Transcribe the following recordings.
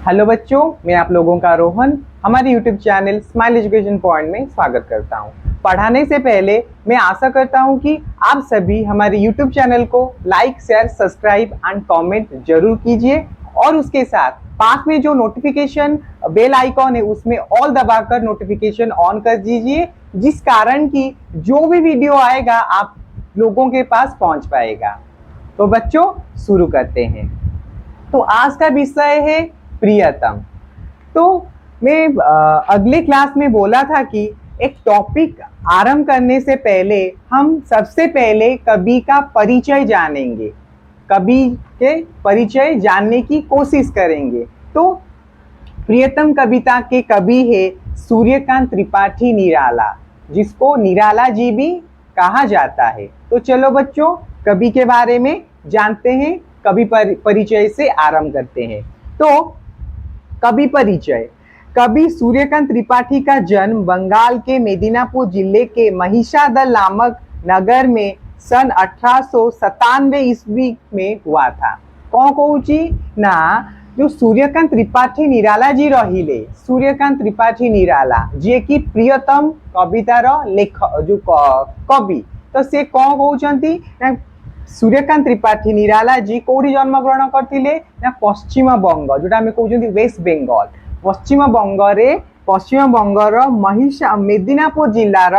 Hello बच्चों, मैं आप लोगों का रोहन हमारे YouTube channel smile education point में स्वागत करता हूं। पढ़ाने से पहले मैं आशा करता हूं कि आप सभी हमारे यूट्यूब चैनल को like, share, subscribe and comment जरूर कीजिए और उसके साथ पास में जो नोटिफिकेशन बेल आइकॉन है उसमें ऑल दबाकर नोटिफिकेशन ऑन कर दीजिए, जिस कारण की जो भी वीडियो आएगा आप लोगों के पास पहुंच पाएगा। तो बच्चों, शुरू करते हैं। तो आज का विषय है प्रियतम। तो मैं अगले क्लास में बोला था कि एक टॉपिक आरंभ करने से पहले हम सबसे पहले कवि का परिचय जानेंगे, कवि के परिचय जानने की कोशिश करेंगे। तो प्रियतम कविता के कवि है सूर्यकांत त्रिपाठी निराला, जिसको निराला जी भी कहा जाता है। तो चलो बच्चों, कवि के बारे में जानते हैं, कवि परिचय से आरंभ करते हैं। तो कवि परिचय। कवि सूर्यकांत त्रिपाठी का जन्म बंगाल के मेदिनीपुर जिले के महिषादल नामक नगर में सन 1897 ईस्वी में हुआ था। कौन कौची ना जो सूर्यकांत त्रिपाठी निराला जी रहिले, सूर्यकांत त्रिपाठी निराला जे कि प्रियतम कवितार लेख जो कवि, तो से कौन कहउचंती ना सूर्यकांत त्रिपाठी निराला जी कौटी जन्म ग्रहण करथिले ना पश्चिम बंग, जोटा आमे कहउचंती वेस्ट बेंगल, पश्चिम बंगर मेदिनीपुर जिलार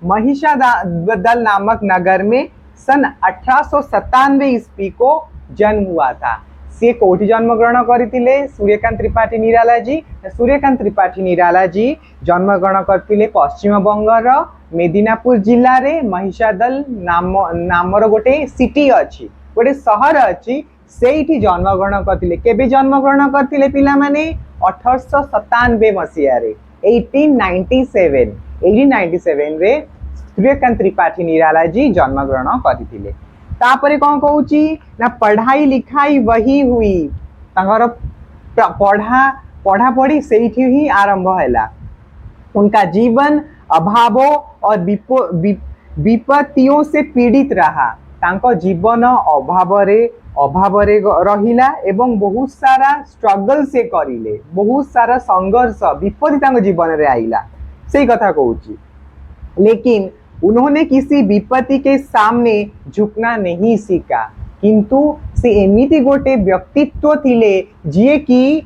महिषादल नामक नगर में सन 1897 ईस्वी को जन्म हुआ था। से कौटी जन्म ग्रहण करथिले सूर्यकांत त्रिपाठी निराला जी? सूर्यकांत त्रिपाठी निराला जी जन्म ग्रहण करथिले पश्चिम बंगर मेदिनीपुर जिले में महिषादल नामर गोटे सिटी अच्छी, गोटे सहर अच्छी, सेठी जन्म ग्रहण करथिले। केबे जन्म ग्रहण करथिले पिला माने? 1897 मसीह रे, 1897 रे सूर्यकांत त्रिपाठी निराला जी जन्म ग्रहण करथिले। तापरे कौन कहूची ना पढ़ाई लिखाई वही हुई, तांगर पढ़ापढ़ी सेठी ही आरंभ हैला। उनका जीवन अभावों और विपत्तियों से पीड़ित रहा। तांको जीवन अभावरे रहिला एवं बहुत सारा स्ट्रगल से करिले, बहुत सारा संघर्ष विपत्ति तांको जीवन रे आइला, सही कथा कहूची। लेकिन उन्होंने किसी विपत्ति के सामने झुकना नहीं सीखा, किंतु से एमिति गोटे व्यक्तित्व थिले जिए कि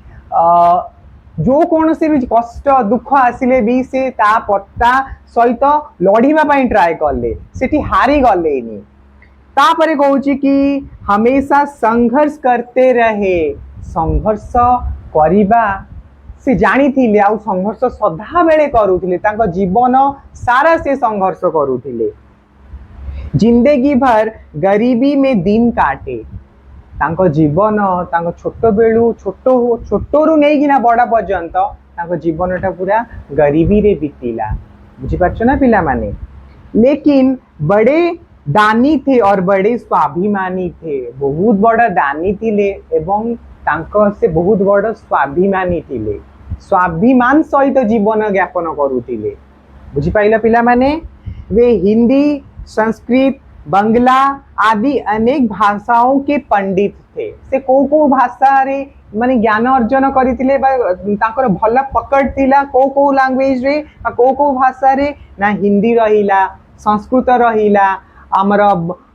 जो कौन से भी कष्ट दुख आसिले भी से ता पत्ता सहित लड़िबा पई ट्राई करले, सेठी हारी गलेनी। तापरे कहूची कि हमेशा संघर्ष करते रहे, संघर्ष करिबा से जानी थिले, आ संघर्ष सदा बेले करूथिले, तांको जीवन सारा से संघर्ष करूथिले। जिंदगी भर गरीबी में दिन काटे, तांको जीवन तांको छोट बेलू छोटरू नहीं कि ना बड़ा पर्यंत तांको जीवनटा पूरा गरीबी रे बीतीला। बुझी पारछो ना पिला माने? लेकिन बड़े दानी थे और बड़े स्वाभिमानी थे, बहुत बड़ा दानी थिले एवं तांको से बहुत बड़ा स्वाभिमानी थिले, स्वाभिमान सहित जीवन ज्ञापन करुथिले। बुझी पाइला पिला माने? वे हिंदी, संस्कृत, बंगला आदि अनेक भाषाओं के पंडित थे। से को भाषा रे माने ज्ञान अर्जन करथिले बा तांकर भल पकड़ थिला को लैंग्वेज रे, को भाषा रे ना हिंदी रहिला, संस्कृत रहिला, आमर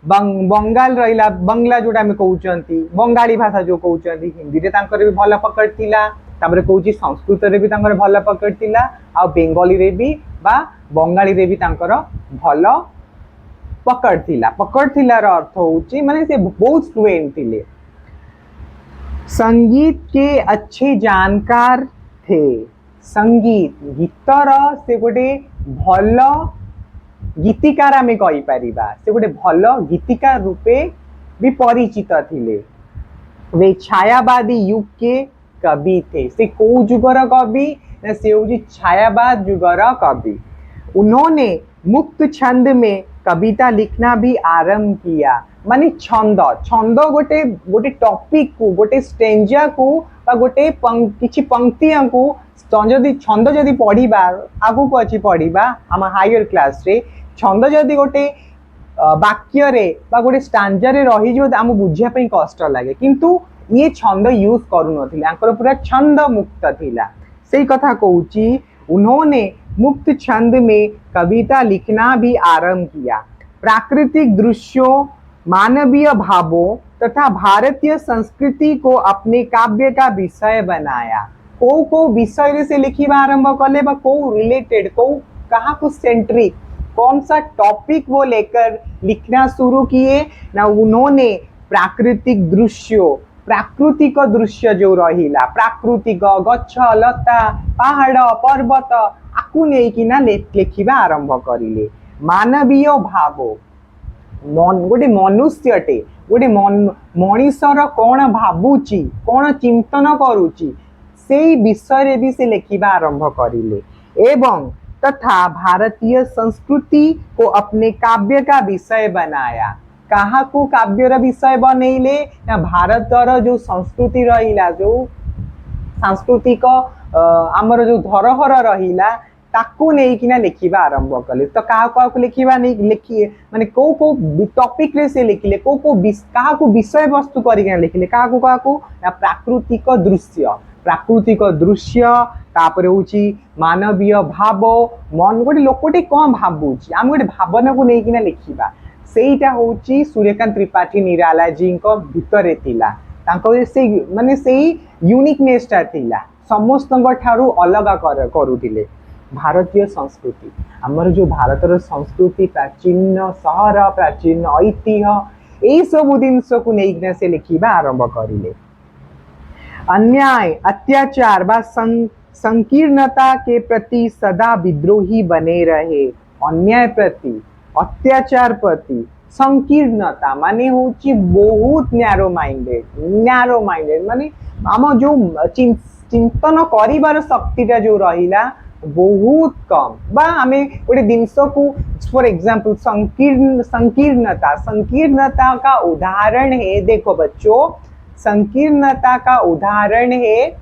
बंगाल रहिला, बंगला जोटा में कहउचंती बंगाली भाषा जो कहउचंती, हिंदी रे तांकर भी भल पकड़ थिला। तापरे कहउची संस्कृत रे भी तांकर भल पकड़ थिला, आ बेंगली रे भी बा बंगाली रे भी तांकर भल पकड़ थिला। पकड़ थिला रो अर्थ होची माने से बहुत फ्लुएंट थिले। संगीत के अच्छे जानकार थे, संगीत गीतर से गोटे भल गीतिकार आमे कहि परिबा, से गोटे भल गीतिकार रूपे भी परिचित थिले। वे छायावादी युग के कवि थे। से को युगर कवि ना? से होची छायावाद युगर कवि। उन्होंने मुक्त छंद में कविता लिखना भी आरंभ किया। माने छंद छंद गोटे गोटे टॉपिक को, गोटे स्टेंजा को बा गोटे किछि पंक्तियां को छंद जदि पढ़िबा, आगु को अछि पढ़िबा हम हायर क्लास रे, छंद जदि गोटे वाक्य रे बा गोटे स्टांजा रे रही जो आम बुझिया पई कष्ट लागे, किंतु ये छंद यूज करूनथिले पूरा छंद मुक्त थिला से कथा कहूची उन्होंने मुक्त छंद में कविता लिखना भी आरंभ किया। प्राकृतिक दृश्यों मानवीय भावों तथा भारतीय संस्कृति को अपने काव्य का विषय बनाया। को विषय से लिखिबा आरंभ कले बा को रिलेटेड को कहा को सेंट्रिक कौन सा टॉपिक वो लेकर लिखना शुरू किए ना उन्होंने प्राकृतिक दृश्यों प्राकृतिक दृश्य जो रहिला प्राकृतिक गछ लता पहाड़ पर्वत आकु नेकिना लेखिबा आरंभ करिले। मानवीय भाव गोटे मनुष्यटे गोटे मनीषर कौन भावुची कौन चिंतन करुची से विषय भी से लिखिबा आरंभ करिले एवं तथा भारतीय संस्कृति को अपने काव्य का विषय बनाया। कहा को काव्यर विषय बनैले ना भारतर जो संस्कृति रहिला जो सांस्कृतिक आमर जो धरोहर रहिला ताकू नेकिना लिखिबा आरंभ कले। तो क्या लिखिबा नहीं लिखिए माने को टॉपिक रे से लिखिले को कहा को विषय वस्तु करिके लिखिले क्या प्राकृतिक दृश्य तापर होची मानवीय भाव मन गोटे लोकटे कौन भावुची आम गोटे भावना को लेकिन लिखा सेटा होची सूर्यकांत त्रिपाठी निराला जी भितर थिला से माने से यूनिकनेसटा थिला समस्त ठारू अलग करुथिले। भारतीय संस्कृति आमर जो भारतर संस्कृति प्राचीन सहर प्राचीन ऐतिह्य यही सब जिनस को लेकिन से लिखा आरंभ करिले। अन्याय अत्याचार व संकीर्णता के प्रति सदा विद्रोही बने रहे। अन्याय प्रति अत्याचार प्रति संकीर्णता माने होची बहुत नैरो माइंडेड माने आम जो चिंतन करिवार शक्तिटा जो रहिला बहुत कम बा आमे गोटे जिनस को फॉर एग्जांपल संकीर्णता का उदाहरण है। देखो बच्चों संकीर्णता का उदाहरण है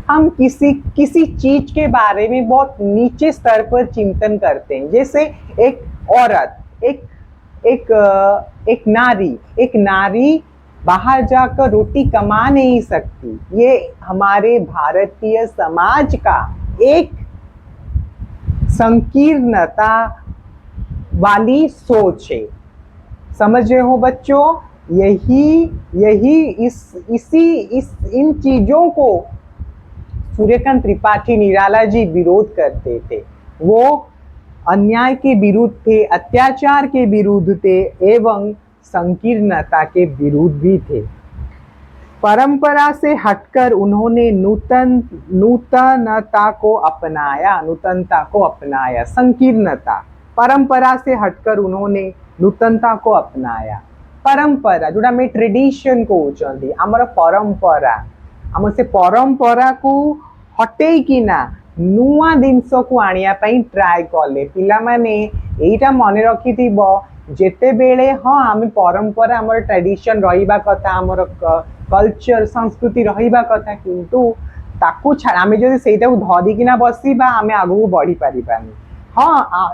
हम किसी चीज के बारे में बहुत नीचे स्तर पर चिंतन करते हैं। जैसे एक औरत एक नारी बाहर जाकर रोटी कमा नहीं सकती, ये हमारे भारतीय समाज का एक संकीर्णता वाली सोच है। समझ रहे हो बच्चों? इन चीजों को सूर्यकांत त्रिपाठी निराला जी विरोध करते थे। वो अन्याय के विरुद्ध थे, अत्याचार के विरुद्ध थे एवं संकीर्णता के विरुद्ध भी थे। परंपरा से हटकर उन्होंने नूतनता को अपनाया। संकीर्णता परंपरा से हटकर उन्होंने नूतनता को अपनाया। परंपरा जोड़ा में ट्रेडिशन को उचंदी हमर परंपरा हम से परंपरा को हटे कि ना नुआ जिनस को आनिया पई ट्राई कले। पिला माने एटा मने रखी थिबो जेते बेले हाँ आम परंपरा हमर ट्रेडिशन रहिबा कथा हमर कल्चर संस्कृति रहिबा कथा किंतु ताकू आम जदि सेटा को धरिकिना बसिबा आम आगू बढ़ी पारिबानी। हाँ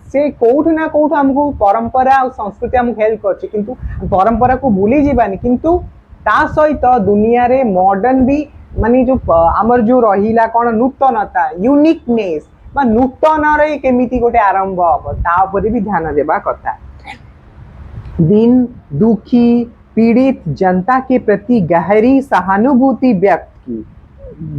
से कौटू ना कौटू हमको परंपरा और संस्कृति हमको हेल्प करछि किंतु परंपरा को भूली जीवानी। किंतु ता सहित दुनिया रे मॉडर्न भी माने जो आमर जो रहिला कोन नूतनता यूनिकनेस बा नूतन रे केमिति गोटे आरंभ हबो ता ऊपर भी ध्यान देबा कथा। दिन दुखी पीड़ित जनता के प्रति गहरी सहानुभूति व्यक्त की।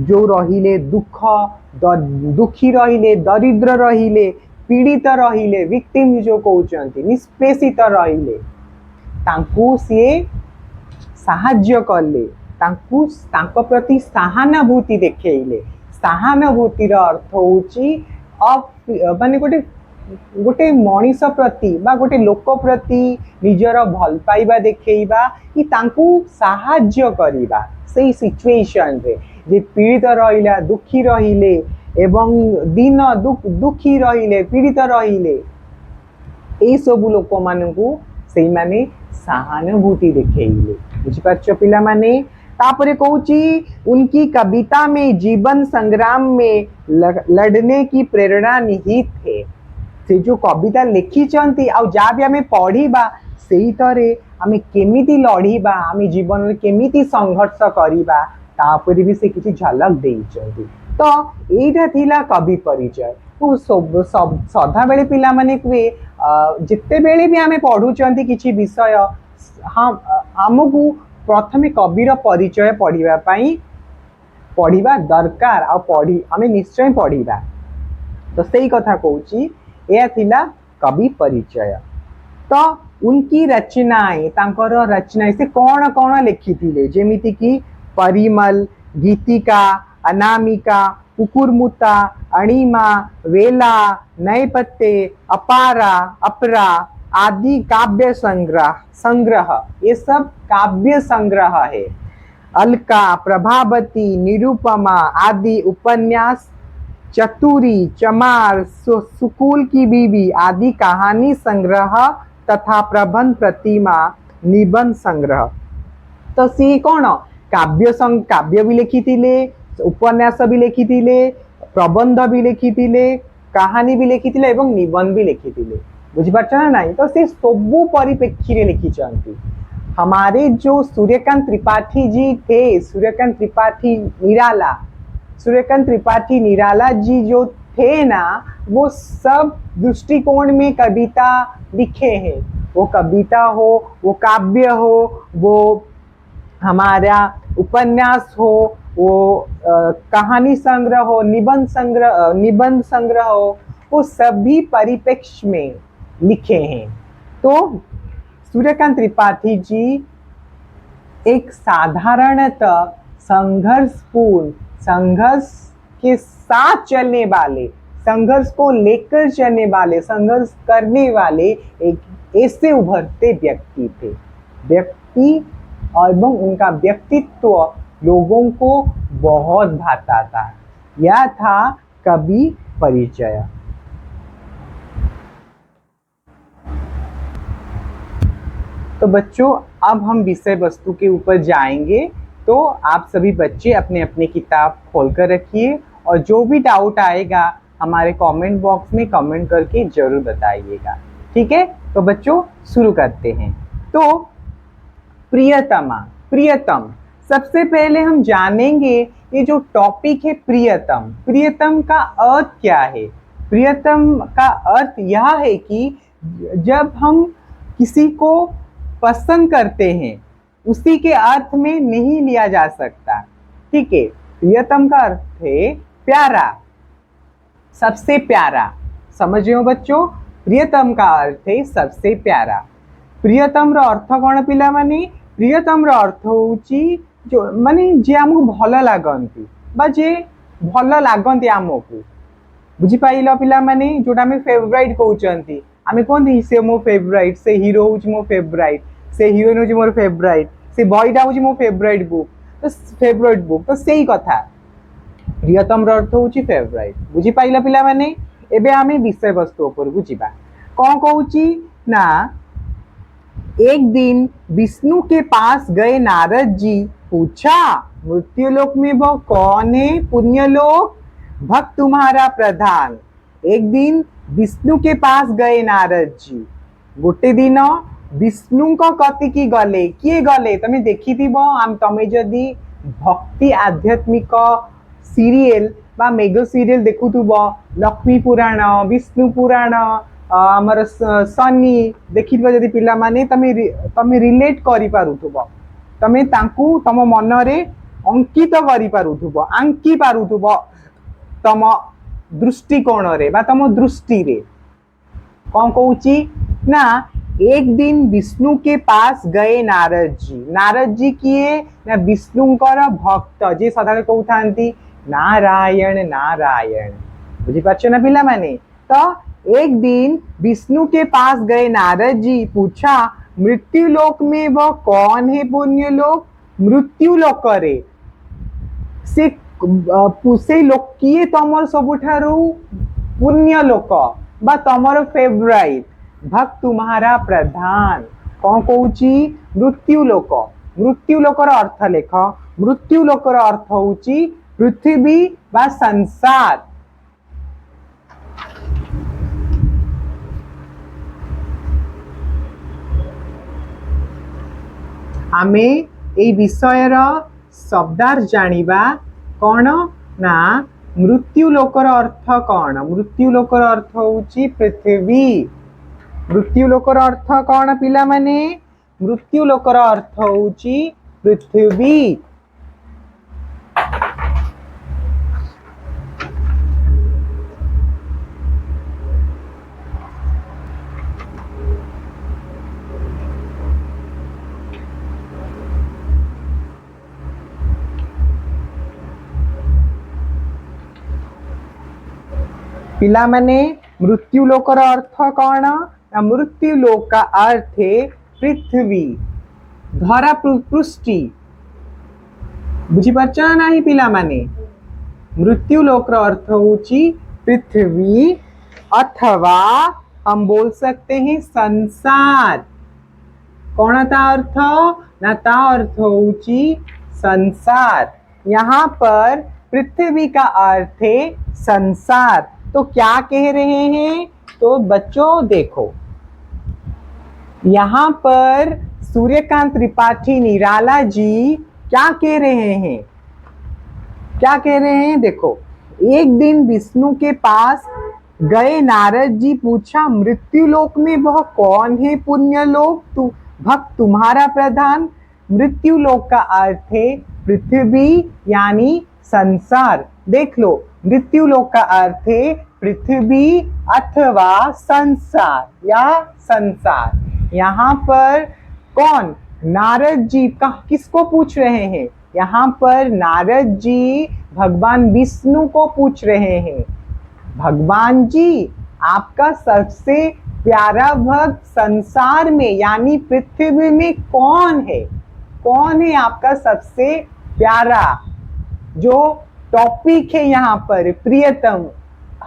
जो रहिले दुखी रहिले दरिद्र रहिले पीड़ित रहिले विक्टिम जो कहउचंती निष्पेषित रहिले तांकू से साहाय्य कले तांको प्रति सहानुभूति देखेइले। सहानुभूतिर अर्थ होची माने गोटे मनीष प्रति बा गोटे लोक प्रति निजर भल पाइबा देखेइबा कि तांकू साहाय्य करिबा सेई सिचुएशन रे जे पीड़ित रहिला दुखी रहिले एवं दिन दुखी रहिले पीड़ित रहिले ए सब लोक मानकू सेई माने सहानुभूति देखेइले। बुझिपारछ पिला माने? तापरे कहूची उनकी कविता में जीवन संग्राम में लड़ने की प्रेरणा निहित है। से जो कविता लिखी चंती आ जा भी हमें पढ़ीबा सेई तरे आमे केमिति लड़ीबा आमे जीवन में केमिति संघर्ष करिबा तापरे भी से किछि झलक देइछन्ति। तो एटा थिला कवि परिचय। तो सब सब सदा बेले पिला माने कुए जिते बेले भी आमे पढुचन्ति किछि विषय हम हमकु प्रथमे कविर परिचय पढ़िबा दरकार आ पढ़ी आमे निश्चय पढ़िबा। तो सही कथा कहूची यह थिला कवि परिचय। तो उनकी रचनाएं तांकर रचनाएं से कौन कौन लिखिथिले जेमिति कि परिमल, गीतिका, अनामिका, कुकुरमुता, अणिमा, वेला, नैपत्य, अपारा, अपरा आदि काव्य संग्रह ये सब काव्य संग्रह है। अलका, प्रभावती, निरुपमा आदि उपन्यास, चतुरी, चमार, सुकुल की बीवी आदि कहानी संग्रह तथा प्रबंध, प्रतिमा, निबंध संग्रह। तो सी कौन काव्य भी लिखिथिले, उपन्यास भी लिखिथिले, प्रबंध भी लिखिथिले, कहानी भी लिखिथिले एवं निबंध भी लिखिथिले। बुझिपारछ ना नहीं? तो से सबु परिप्रेक्षी रे लिखिचंती। हमारे जो सूर्यकांत त्रिपाठी जी थे, सूर्यकांत त्रिपाठी निराला जी जो थे ना, वो सब दृष्टिकोण में कविता लिखे हैं। वो कविता हो, वो काव्य हो, वो हमारा उपन्यास हो, वो कहानी संग्रह हो, निबंध संग्रह हो, वो सभी परिप्रेक्ष्य में लिखे हैं। तो सूर्यकांत त्रिपाठी जी एक साधारणतः संघर्ष के साथ चलने वाले, संघर्ष को लेकर चलने वाले, संघर्ष करने वाले एक ऐसे उभरते व्यक्ति थे। व्यक्ति एवं उनका व्यक्तित्व लोगों को बहुत भाता था। यह था कवि परिचय। तो बच्चों अब हम विषय वस्तु के ऊपर जाएंगे। तो आप सभी बच्चे अपने अपने किताब खोलकर रखिए और जो भी डाउट आएगा हमारे कमेंट बॉक्स में कमेंट करके जरूर बताइएगा। ठीक है? तो बच्चों शुरू करते हैं। तो प्रियतम सबसे पहले हम जानेंगे ये जो टॉपिक है प्रियतम, प्रियतम का अर्थ क्या है। प्रियतम का अर्थ यह है कि जब हम किसी को पसंद करते हैं उसी के अर्थ में नहीं लिया जा सकता। ठीक है? प्रियतम का अर्थ है प्यारा, सबसे प्यारा। समझ रहे हो बच्चों? प्रियतम का अर्थ है सबसे प्यारा। प्रियतम रो अर्थ कौन पिला माने? प्रियतम रो अर्थ होउची जो माने जे हमको भल लागंती बा जे भल लागंती हमको। बुझी पाइलो पिला माने? जोटा हमें फेवरेट कहउचंती, आमे कोन से मो फेवरेट, से हीरो होउची मो फेवरेट, से हीरोइन होउची मोर फेवरेट, से बॉयटा होउची मो फेवरेट बुक। तो फेवरेट बुक तो सही कथा। प्रियतम रो अर्थ होउची फेवरेट। बुझी पाइलो पिला माने? एबे आमे विषय वस्तु ऊपर को जिबा। कौन कहउची ना, एक दिन विष्णु के पास गए नारद जी, पूछा मृत्युलोक में वो कौन है पुण्यलोक, भक्त तुम्हारा प्रधान। एक दिन विष्णु के पास गए नारद जी, गोटे दिन विष्णु को कति की गले किए गले तमे देखी थी आम तमे जदि भक्ति आध्यात्मिक सीरियल बा मेगा सीरियल देखुथुबो, लक्ष्मी पुराण, विष्णु पुराण, आमर सनी देखिथबो जदि पिला माने तमे रिलेट करि पारुथुबो, तमे तांकू तम मन रे अंकित करि पारुथुबो, आंकी पारुथुबो तम दृष्टिकोण रे बा तम दृष्टि रे। कौन कहूची ना, एक दिन विष्णु के पास गए नारद जी। नारद जी किए ना विष्णुकर भक्त जे सदा कहउथांती नारायण नारायण। बुझी पाछो ना पिला माने? तो एक दिन विष्णु के पास गए नारद जी, पूछा मृत्यु लोक में वह कौन है पुण्य लोक। मृत्यु लोक करे से लोक किए तमर सबुठारु पुण्य लोक बा तमर फेवरेट, भक्त तुम्हारा प्रधान। कौन कहूची मृत्यु लोक। मृत्यु लोकर अर्थ लेख। मृत्यु लोकर अर्थ होउची पृथ्वी बा संसार। आमे एई विषयर शब्दार्थ जानिबा कौन ना मृत्यु लोकर अर्थ कौन मृत्यु लोकर अर्थ होची पृथ्वी मृत्यु लोकर अर्थ कौन पिला माने मृत्यु लोकर अर्थ होची पृथ्वी पिला माने मृत्यु लोकर अर्थ कौन मृत्यु लोक का अर्थ है पृथ्वी धरा पृष्ठी बुझी पारछ ना नहीं पिला माने मृत्यु लोकर अर्थ होची पृथ्वी अथवा हम बोल सकते हैं संसार कौन ता अर्थ ना ता अर्थ होची संसार यहाँ पर पृथ्वी का अर्थ है संसार तो क्या कह रहे हैं तो बच्चों देखो यहाँ पर सूर्यकांत त्रिपाठी निराला जी क्या कह रहे हैं देखो एक दिन विष्णु के पास गए नारद जी पूछा मृत्यु लोक में वह कौन है पुण्य लोक तू भक्त तुम्हारा प्रधान मृत्यु लोक का अर्थ है पृथ्वी यानी संसार देख लो मृत्यु लोक का अर्थ है पृथ्वी अथवा संसार या संसार यहाँ पर कौन नारद जी का किसको पूछ रहे हैं यहाँ पर नारद जी भगवान विष्णु को पूछ रहे हैं भगवान जी आपका सबसे प्यारा भक्त संसार में यानी पृथ्वी में कौन है आपका सबसे प्यारा जो टॉपिक है यहाँ पर प्रियतम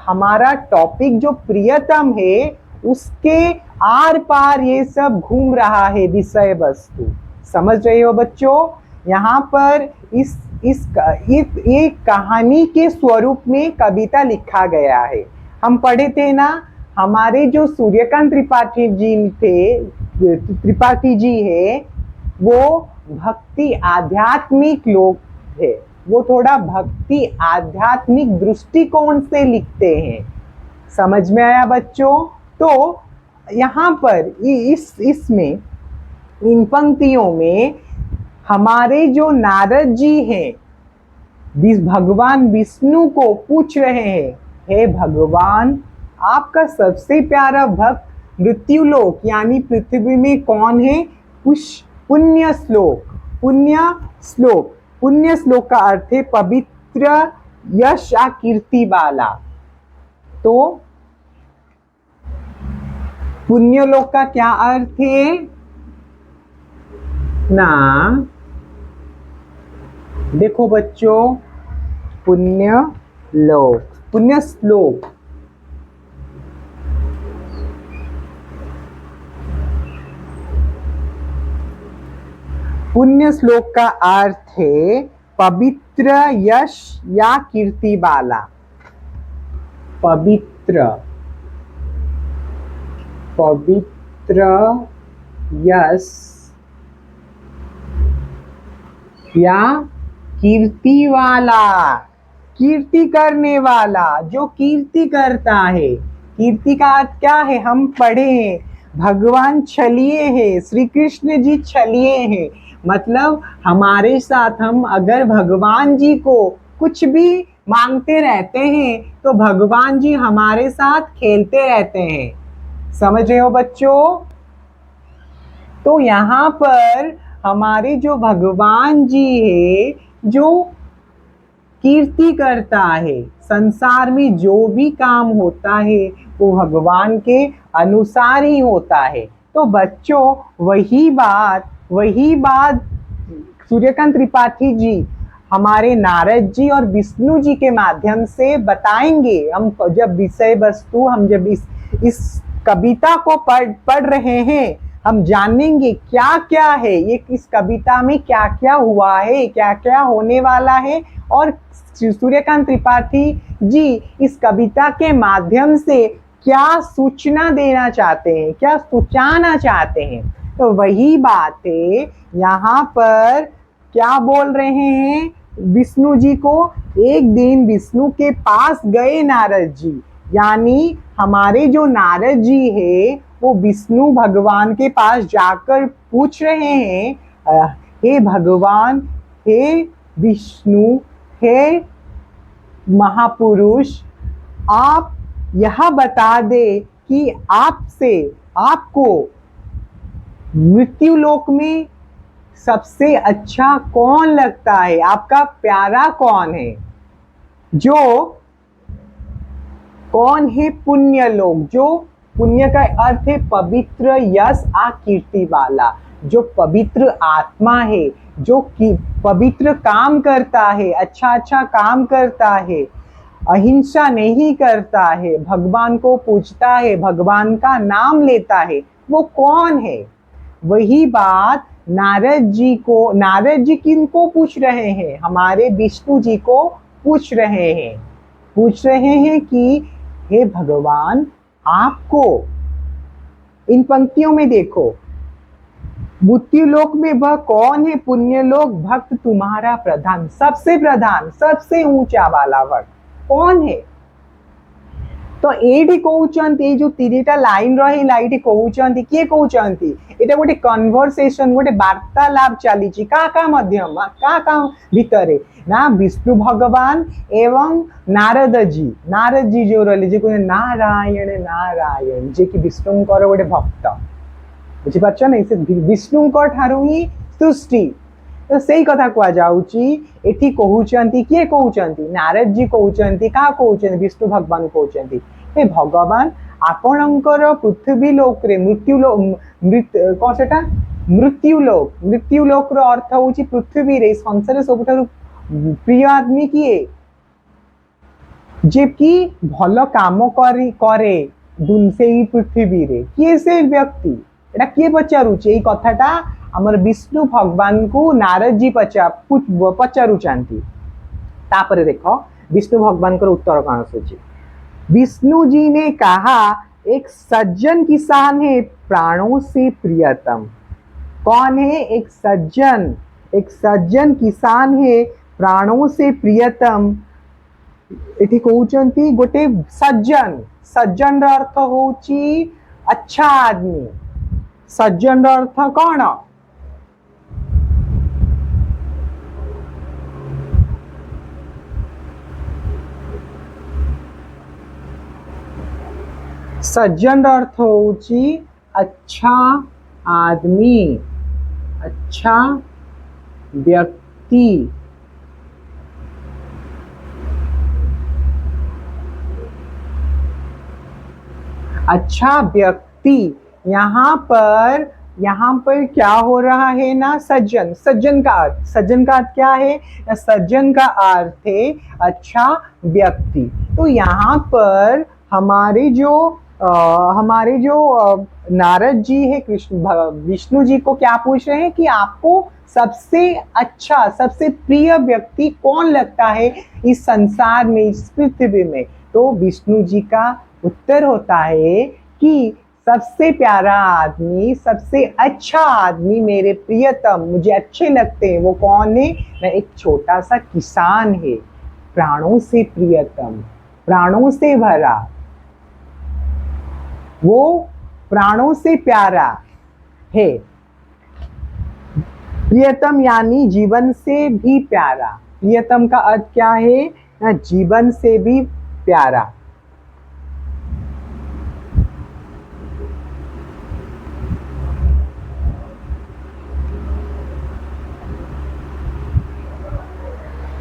हमारा टॉपिक जो प्रियतम है उसके आर पार ये सब घूम रहा है विषय वस्तु समझ रहे हो बच्चों यहाँ पर इस एक कहानी के स्वरूप में कविता लिखा गया है हम पढ़े थे ना हमारे जो सूर्यकांत त्रिपाठी जी है वो भक्ति आध्यात्मिक लोग थे वो थोड़ा भक्ति आध्यात्मिक दृष्टिकोण से लिखते हैं समझ में आया बच्चों तो यहाँ पर इसमें इन पंक्तियों में हमारे जो नारद जी हैं भगवान विष्णु को पूछ रहे हैं हे भगवान आपका सबसे प्यारा भक्त मृत्युलोक यानी पृथ्वी में कौन है पुण्य श्लोक का अर्थ है पवित्र यश या कीर्ति वाला तो पुण्य लोक का क्या अर्थ है ना देखो बच्चों पुण्य श्लोक पुण्य श्लोक का अर्थ है पवित्र यश या कीर्ति वाला पवित्र यश या कीर्ति वाला कीर्ति करने वाला जो कीर्ति करता है कीर्ति का अर्थ क्या है हम पढ़े हैं भगवान छलिए हैं श्री कृष्ण जी छलिए हैं मतलब हमारे साथ हम अगर भगवान जी को कुछ भी मांगते रहते हैं तो भगवान जी हमारे साथ खेलते रहते हैं समझ रहे हो बच्चों तो यहाँ पर हमारे जो भगवान जी है जो कीर्ति करता है संसार में जो भी काम होता है वो भगवान के अनुसार ही होता है तो बच्चों वही बात सूर्यकांत त्रिपाठी जी हमारे नारद जी और विष्णु जी के माध्यम से बताएंगे हम जब विषय वस्तु हम जब इस कविता को पढ़ रहे हैं हम जानेंगे क्या क्या है ये इस कविता में क्या क्या हुआ है क्या क्या होने वाला है और सूर्यकांत त्रिपाठी जी इस कविता के माध्यम से क्या सूचना देना चाहते हैं क्या सूचाना चाहते हैं तो वही बात है, यहाँ पर क्या बोल रहे हैं विष्णु जी को। एक दिन विष्णु के पास गए नारद जी, यानी हमारे जो नारद जी है वो विष्णु भगवान के पास जाकर पूछ रहे हैं, हे भगवान, हे विष्णु, हे महापुरुष, आप यह बता दे कि आपको मृत्यु लोक में सबसे अच्छा कौन लगता है, आपका प्यारा कौन है, जो कौन है पुण्य लोक, जो पुण्य का अर्थ है पवित्र, यश कीर्ति वाला, जो पवित्र आत्मा है, जो पवित्र काम करता है, अच्छा अच्छा काम करता है, अहिंसा नहीं करता है, भगवान को पूजता है, भगवान का नाम लेता है, वो कौन है। वही बात नारद जी किनको पूछ रहे हैं, हमारे विष्णु जी को पूछ रहे हैं कि हे भगवान, आपको इन पंक्तियों में देखो, मृत्यु लोक में वह कौन है, पुण्य लोक भक्त तुम्हारा प्रधान, सबसे ऊंचा वाला भक्त कौन है। तो एठी कहउचंती, ए जो 3टा लाइन रही लाइटी कहउचंती, किए कहउचंती, एटा गोटे कन्वर्सेशन, गोटे वार्तालाप चलीची का मध्यम का भितरे ना, विष्णु भगवान एवं नारद जी जो रही जे कहते नारायण नारायण, जे कि विष्णुंकर गोटे भक्त, बुझी पारछ ना, से विष्णुंकर ठारू ही सृष्टि। तो सही कथा कह जाउची, एठी कहउचंती, किए कहउचंती, नारद जी कहउचंती, का कहउचंती, विष्णु भगवान कहउचंती, हे भगवान, आपणकर पृथ्वी लोक रे मृत्यु लोक रो अर्थ होची पृथ्वी रे, संसार सबुठारु प्रिय आदमी किए, जे कि भल काम करे से पृथ्वी रे, किए से व्यक्ति, एटा किए पचारुचे, एई कथाटा आमर विष्णु भगवान को नारद जी पचारुचांती। तापर देखो विष्णु भगवान का उत्तर कौन आसुची। विष्णु जी ने कहा, एक सज्जन किसान है प्राणों से प्रियतम। कौन है? एक सज्जन किसान है प्राणों से प्रियतम। एठी कहउचंती गोटे सज्जन अर्थ होची अच्छा आदमी। सज्जन अर्थ कौन? सज्जन अर्थ होची अच्छा आदमी, अच्छा व्यक्ति। अच्छा व्यक्ति, यहाँ पर क्या हो रहा है ना, सज्जन का अर्थ क्या है? सज्जन का अर्थ है अच्छा व्यक्ति। तो यहाँ पर हमारे जो नारद जी है, विष्णु जी को क्या पूछ रहे हैं कि आपको सबसे अच्छा, सबसे प्रिय व्यक्ति कौन लगता है इस संसार में, इस पृथ्वी में। तो विष्णु जी का उत्तर होता है कि सबसे प्यारा आदमी, सबसे अच्छा आदमी, मेरे प्रियतम, मुझे अच्छे लगते हैं, वो कौन है ना, एक छोटा सा किसान है, प्राणों से प्रियतम, प्राणों से भरा, वो प्राणों से प्यारा है। प्रियतम यानी जीवन से भी प्यारा। प्रियतम का अर्थ क्या है ना, जीवन से भी प्यारा।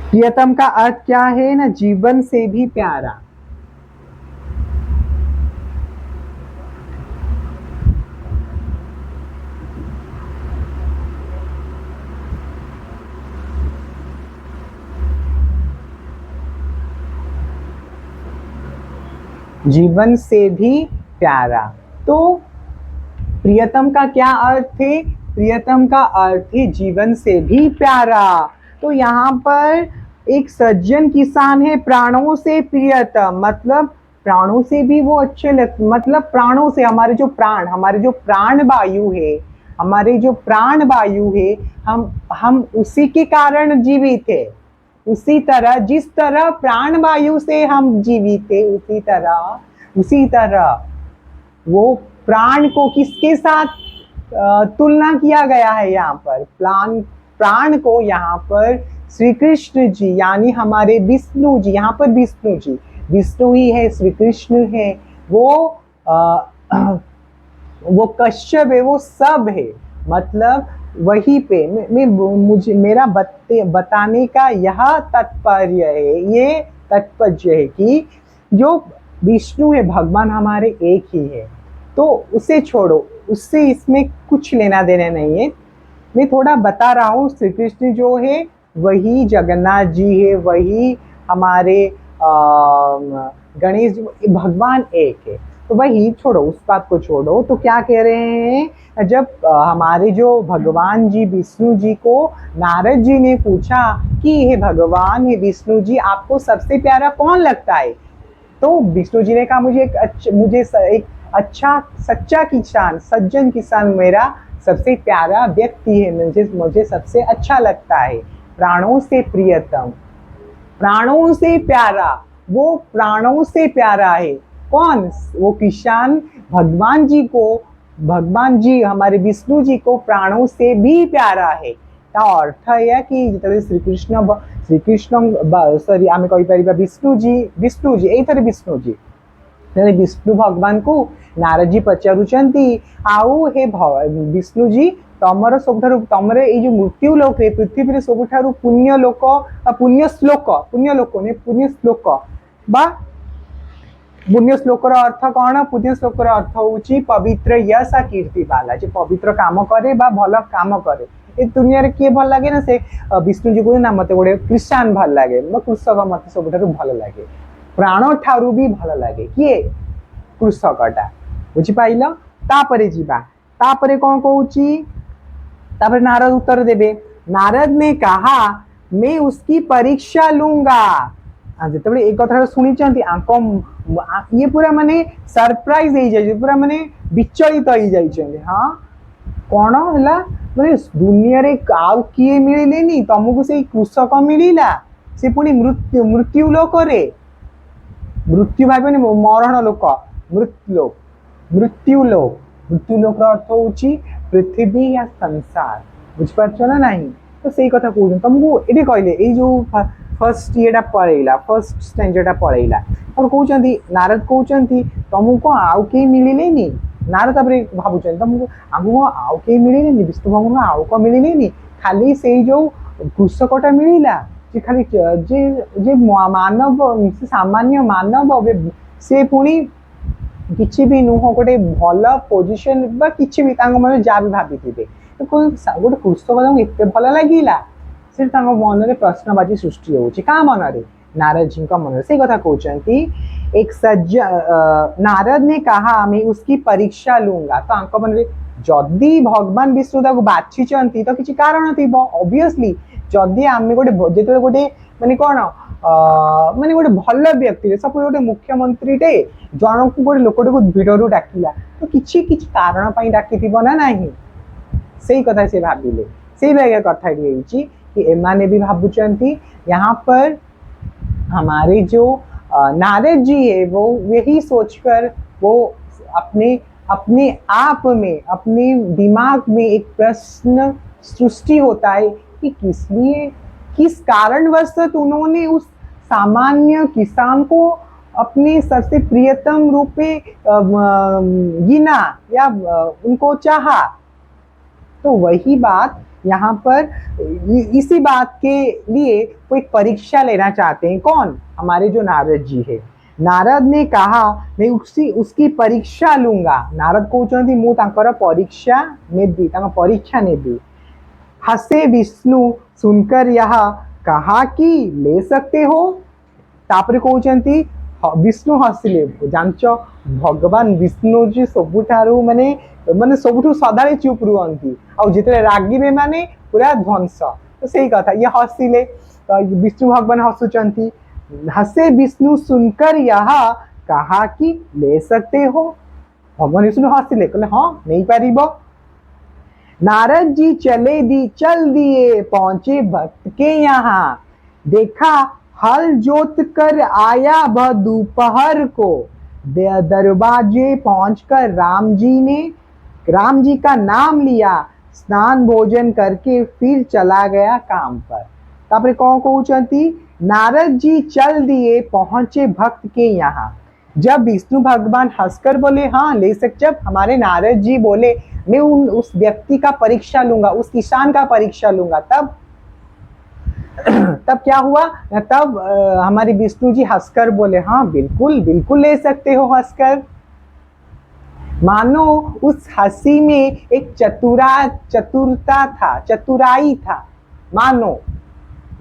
प्रियतम का अर्थ क्या है ना, जीवन से भी प्यारा। जीवन से भी प्यारा। तो प्रियतम का क्या अर्थ है? प्रियतम का अर्थ है जीवन से भी प्यारा। तो यहाँ पर एक सज्जन किसान है प्राणों से प्रियतम, मतलब प्राणों से भी वो अच्छे लगते, मतलब प्राणों से हमारे जो प्राण वायु है, हमारे जो प्राण वायु है, हम उसी के कारण जीवित है। उसी तरह जिस तरह प्राण वायु से हम जीवित है, उसी तरह वो प्राण को किसके साथ तुलना किया गया है यहाँ पर? प्राण को यहाँ पर श्री कृष्ण जी यानी हमारे विष्णु जी, यहाँ पर विष्णु ही है, श्री कृष्ण है, वो कश्यप है, वो सब है। मतलब वहीं पे मुझे मेरा बताने का यह तात्पर्य है, ये तात्पर्य है कि जो विष्णु है, भगवान हमारे एक ही है। तो उसे छोड़ो, उससे इसमें कुछ लेना देना नहीं है। मैं थोड़ा बता रहा हूँ, श्री कृष्ण जो है वही जगन्नाथ जी है, वही हमारे गणेश जी, भगवान एक है। तो वही छोड़ो, उस बात को छोड़ो। तो क्या कह रहे हैं, जब हमारे जो भगवान जी विष्णु जी को नारद जी ने पूछा कि हे भगवान, हे विष्णु जी, आपको सबसे प्यारा कौन लगता है? तो विष्णु जी ने कहा मुझे एक अच्छा सच्चा किसान, सज्जन किसान मेरा सबसे प्यारा व्यक्ति है, मुझे सबसे अच्छा लगता है, प्राणों से प्रियतम, प्राणों से प्यारा, वो प्राणों से प्यारा है। कौन? वो किसान भगवान जी को, भगवान जी हमारे विष्णु जी को प्राणों से भी प्यारा है। ता अर्थ है कि जिते श्रीकृष्ण सॉरी आम कहीपर विष्णु जी एथर विष्णु भगवान को नारद जी पचारुचंती, आउ हे विष्णु जी, तमर सबुठारु तमरे ए जो मृत्यु लोक रे पृथ्वी रे सबुठारु पुण्य लोक, पुण्य श्लोक बा पुण्य श्लोकर अर्थ कौन? पुण्य श्लोकर अर्थ होची पवित्र यश कीर्ति वाला, जो पवित्र काम करे बा भल काम करे। ए दुनिया रे किए भल लगे ना, से विष्णु जी को ना मते गोटे कृष्ण भल लगे, कृषक मते सबुठारु भल लगे, प्राण ठारू भी भल लगे किए? कृषकटा। बुझी पाइल? तापरे जीवा, तापरे कौन कहूची? तापरे नारद उत्तर देबे। नारद ने कहा मैं उसकी परीक्षा लूंगा। जिते एक कथा शुणी ये पूरा माने सरप्राइज हो जाए, पूरा माने विचलित हो जाए। हाँ कौन है माने दुनिया रे आउ किए मिलेनी, तुमको से कृषक मिला, से पुणी मृत्यु लोक रे, मृत्यु भाई मरण लोक, मृत्यु लोक अर्थ होची पृथ्वी या संसार। बुझिपारछ ना नहीं? तो सही कथा कहूँ तुमको ये कहले, ये जो फर्स्ट येटा पढ़ेला, फर्स्ट स्टैंजर्टा पढ़ेला, और कहते नारद कहते तुमको आउ कई मिलेनी। नारद तापर भावुं तुमको आमको आउ कई मिलेनी, विष्णु भगवान आउ कौन मिलेनी, खाली से जो कृषकटा मिला, जे खाली जे मानव, सामान्य मानव, से पुणी किसी भी नुह गोटे भल पोजिशन बा किसी भी मन जहाँ भी भाभी थे, तो गोटे कृषक एत भल लगे से मन में प्रश्नबाजी सृष्टि होची का मन में? नारद जी का मन में। से कथा कहते एक नारद ने कहा मैं उसकी परीक्षा लूंगा। तो मन में जदि भगवान विष्णु ताको बाछिचंती तो किसी कारण थी, ऑब्वियसली जदि आम गोटे जो गोटे माने कौन माने गोटे भल व्यक्ति, सब गोटे मुख्यमंत्री टे जन को गोटे लोकटे को भिड़ू डाकिला, तो किसी कारण डाकी ना नहीं, से कथा से भाविले। से भाई कथा कि एमाने भी भावुचंती यहाँ पर हमारे जो नारद जी है वो यही सोचकर वो अपने आप में, अपने दिमाग में एक प्रश्न सृष्टि होता है कि किस कारणवश उन्होंने उस सामान्य किसान को अपने सबसे प्रियतम रूप में गिना या उनको चाहा। तो वही बात यहाँ पर इसी बात के लिए वो एक परीक्षा लेना चाहते हैं। कौन? हमारे जो नारद जी है। नारद ने कहा मैं उसकी परीक्षा लूंगा। नारद कहते मु तांकर परीक्षा नेबी, परीक्षा नेबी। हसे विष्णु सुनकर यह कहा कि ले सकते हो। तापरे कहते विष्णु हसिले। जानच भगवान विष्णु जी सबुठारू माने माने सबुठू सदा चुप रुहंती, आ जिते रागिबे माने पूरा ध्वंस। तो सही कथा ये हसिले, तो विष्णु भगवान हसुचंती। हसे विष्णु सुनकर यह कहा कि ले सकते हो। भगवान विष्णु हसिले, कहले हाँ नहीं पारिबो। नारद जी चल दिए पहुंचे भक्त के यहाँ। देखा हल जोत कर आया वह दोपहर को। दरवाजे पहुंचकर राम जी का नाम लिया, स्नान भोजन करके फिर चला गया काम पर। तापरे कौन कहउचंती, नारद जी चल दिए पहुंचे भक्त के यहाँ। जब विष्णु भगवान हंसकर बोले हाँ ले सकते, जब हमारे नारद जी बोले मैं उस व्यक्ति का परीक्षा लूंगा, उस किसान का परीक्षा लूंगा, तब तब क्या हुआ, तब हमारे विष्णु जी हंसकर बोले हाँ बिल्कुल बिल्कुल ले सकते हो हंसकर। मानो उस हंसी में एक चतुरता था, चतुराई था। मानो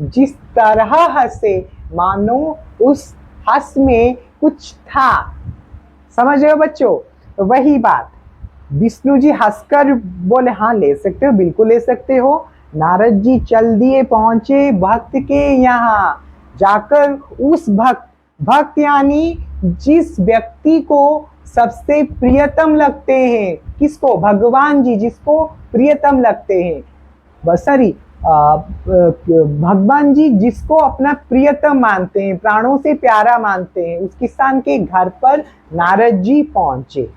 जिस तरह हंसे, मानो उस हंस में कुछ था। समझ रहे हो बच्चों? तो वही बात, विष्णु जी हंसकर बोले हाँ ले सकते हो, बिल्कुल ले सकते हो। नारद जी चल दिए पहुंचे भक्त के यहाँ। जाकर उस भक्त यानी जिस व्यक्ति को सबसे प्रियतम लगते हैं, किसको, भगवान जी जिसको प्रियतम लगते हैं, बसरी भगवान जी जिसको अपना प्रियतम मानते हैं, प्राणों से प्यारा मानते हैं, उस किसान के घर पर नारद जी पहुंचे।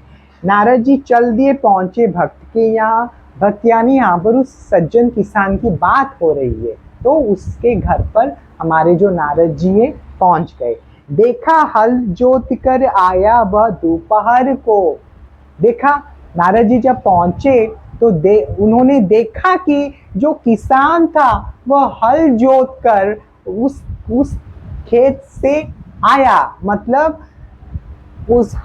नारद जी चल दिए पहुंचे भक्त के यहाँ। भक्त यानी यहाँ पर उस सज्जन किसान की बात हो रही है, तो उसके घर पर हमारे जो नारद जी है पहुंच गए। देखा हल जोत कर आया वह दोपहर को। देखा नारद जी जब पहुंचे तो उन्होंने देखा कि जो किसान था वह हल जोत कर उस खेत से आया, मतलब उस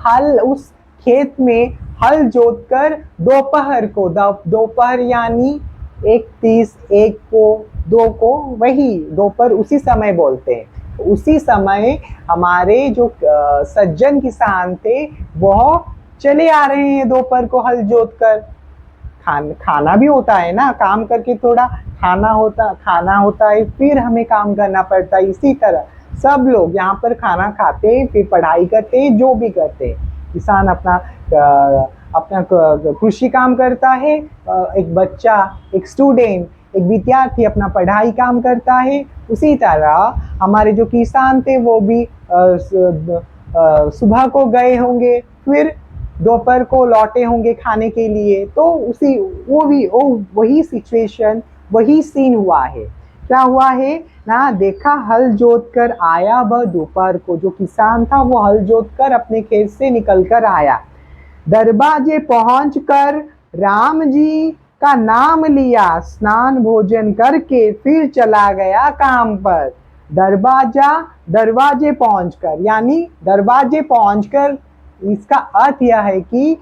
खेत में हल जोत कर दोपहर को, दोपहर यानी 1:30, 1 को, 2 को, वही दोपहर उसी समय बोलते हैं। उसी समय हमारे जो सज्जन किसान थे वह चले आ रहे हैं दोपहर को हल जोत कर। खाना भी होता है ना, काम करके थोड़ा खाना होता है, फिर हमें काम करना पड़ता है। इसी तरह सब लोग यहाँ पर खाना खाते हैं, फिर पढ़ाई करते हैं, जो भी करते हैं। किसान अपना कृषि काम करता है, एक बच्चा, एक स्टूडेंट, एक विद्यार्थी अपना पढ़ाई काम करता है। उसी तरह हमारे जो किसान थे वो भी सुबह को गए होंगे, फिर दोपहर को लौटे होंगे खाने के लिए। तो वही सिचुएशन, वही सीन हुआ है। क्या हुआ है ना, देखा हल जोत कर आया वह दोपहर को। जो किसान था वो हल जोत कर अपने खेत से निकल कर आया। दरवाजे पहुंच कर राम जी का नाम लिया, स्नान भोजन करके फिर चला गया काम पर। दरवाजे पहुंचकर यानी दरवाजे पहुंचकर, इसका अर्थ यह है कि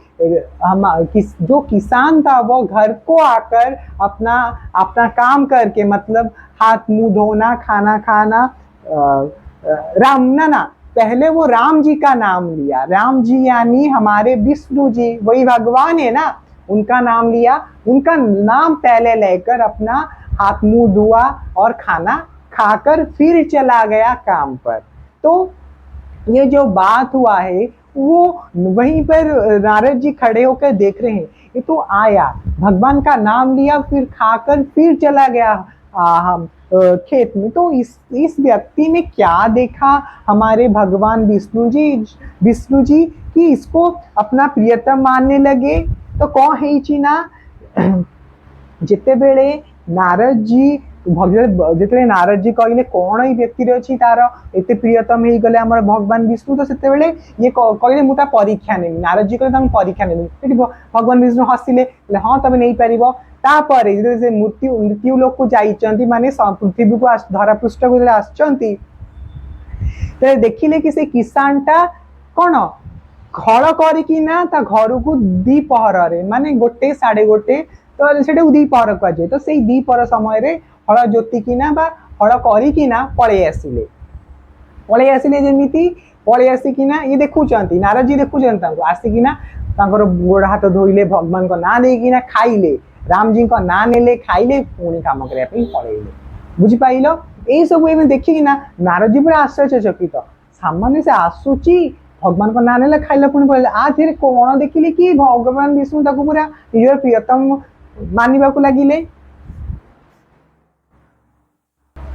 जो किसान था वो घर को आकर अपना काम करके, मतलब हाथ मुंह धोना, खाना खाना, पहले वो राम जी का नाम लिया। राम जी यानी हमारे विष्णु जी, वही भगवान है ना, उनका नाम लिया। उनका नाम पहले लेकर अपना हाथ मुंह धुआ और खाना खाकर फिर चला गया काम पर। तो ये जो बात हुआ है वो वहीं पर नारद जी खड़े होकर देख रहे हैं। ये तो आया, भगवान का नाम लिया, फिर खाकर फिर चला गया खेत में। तो इस व्यक्ति में क्या देखा हमारे भगवान विष्णु जी कि इसको अपना प्रियतम मानने लगे। तो कौन है चीना जिते बेले नारद जी जिते नारद जी कहले कौन ही व्यक्ति अच्छी तार एते प्रियतम हो गले आम भगवान विष्णु। तो से ये कहले मुझे परीक्षा नेमी, नारद जी कहले परीक्षा नेमी। भगवान विष्णु हसिले, हाँ तुम नहीं पार। तापर से मृत्यु लोक को जाइछंती, माने पृथ्वी को धरा पृष्ठ को आसचंती, तो देखिले कि से किसानटा कौन हल करिकिना ता घर को द्विपहर माने 1 साढ़े 1 तो सेटा द्विपहर कहुए। तो से द्विपहर समय हल जोतिकिना बा हल करिकिना पळे आसिले जेमिति पळे आसिकिना ये देखुचंती, नारद जी देखुचंती आसिकिना गोड़ हाथ धोइले, भगवान को ना देकिना खाइले, राम जी को ना नेले खाइले, पुणी काम करने पळेइले। बुझिपाइल? यही सब एवं देखिकिना नारद जी पूरा आश्चर्यचकित, सामान्य से आसुची भगवान को ना नेले खाइले पुणी पळेइले। आ धीरे कौन देखिले कि भगवान विष्णु ताको पूरा निजर प्रियतम मानिबाकू लगिले।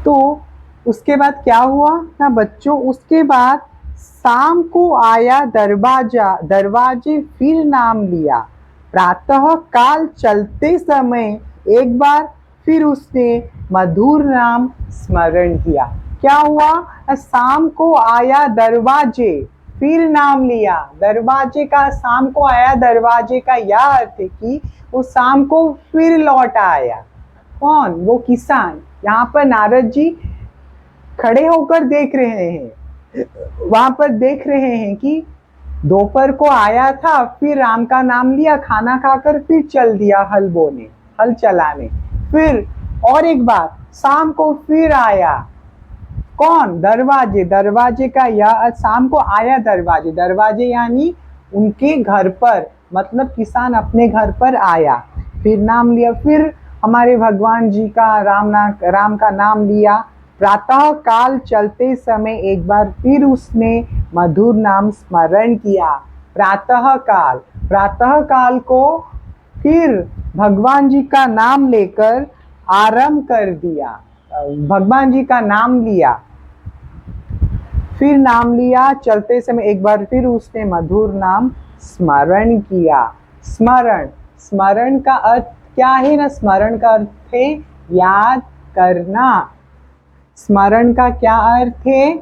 तो उसके बाद क्या हुआ ना बच्चों, उसके बाद शाम को आया दरवाजे फिर नाम लिया। प्रातः काल चलते समय एक बार फिर उसने मधुर नाम स्मरण किया। क्या हुआ, शाम को आया दरवाजे फिर नाम लिया। दरवाजे का, शाम को आया दरवाजे का यह अर्थ है कि वो शाम को फिर लौट आया। कौन, वो किसान। यहाँ पर नारद जी खड़े होकर देख रहे हैं, वहां पर देख रहे हैं कि दोपहर को आया था, फिर राम का नाम लिया, खाना खाकर फिर चल दिया हल बोने, हल चलाने। फिर और एक बार शाम को फिर आया। कौन, दरवाजे। दरवाजे का या शाम को आया दरवाजे, दरवाजे यानी उनके घर पर, मतलब किसान अपने घर पर आया, फिर नाम लिया। फिर हमारे भगवान जी का राम का नाम लिया। प्रातः काल चलते समय एक बार फिर उसने मधुर नाम स्मरण किया। प्रातः काल, प्रातः काल को फिर भगवान जी का नाम लेकर आरंभ कर दिया। भगवान जी का नाम लिया, फिर नाम लिया, चलते समय एक बार फिर उसने मधुर नाम स्मरण किया। स्मरण, स्मरण का अर्थ क्या है ना, स्मरण का अर्थ है याद करना। स्मरण का क्या अर्थ है,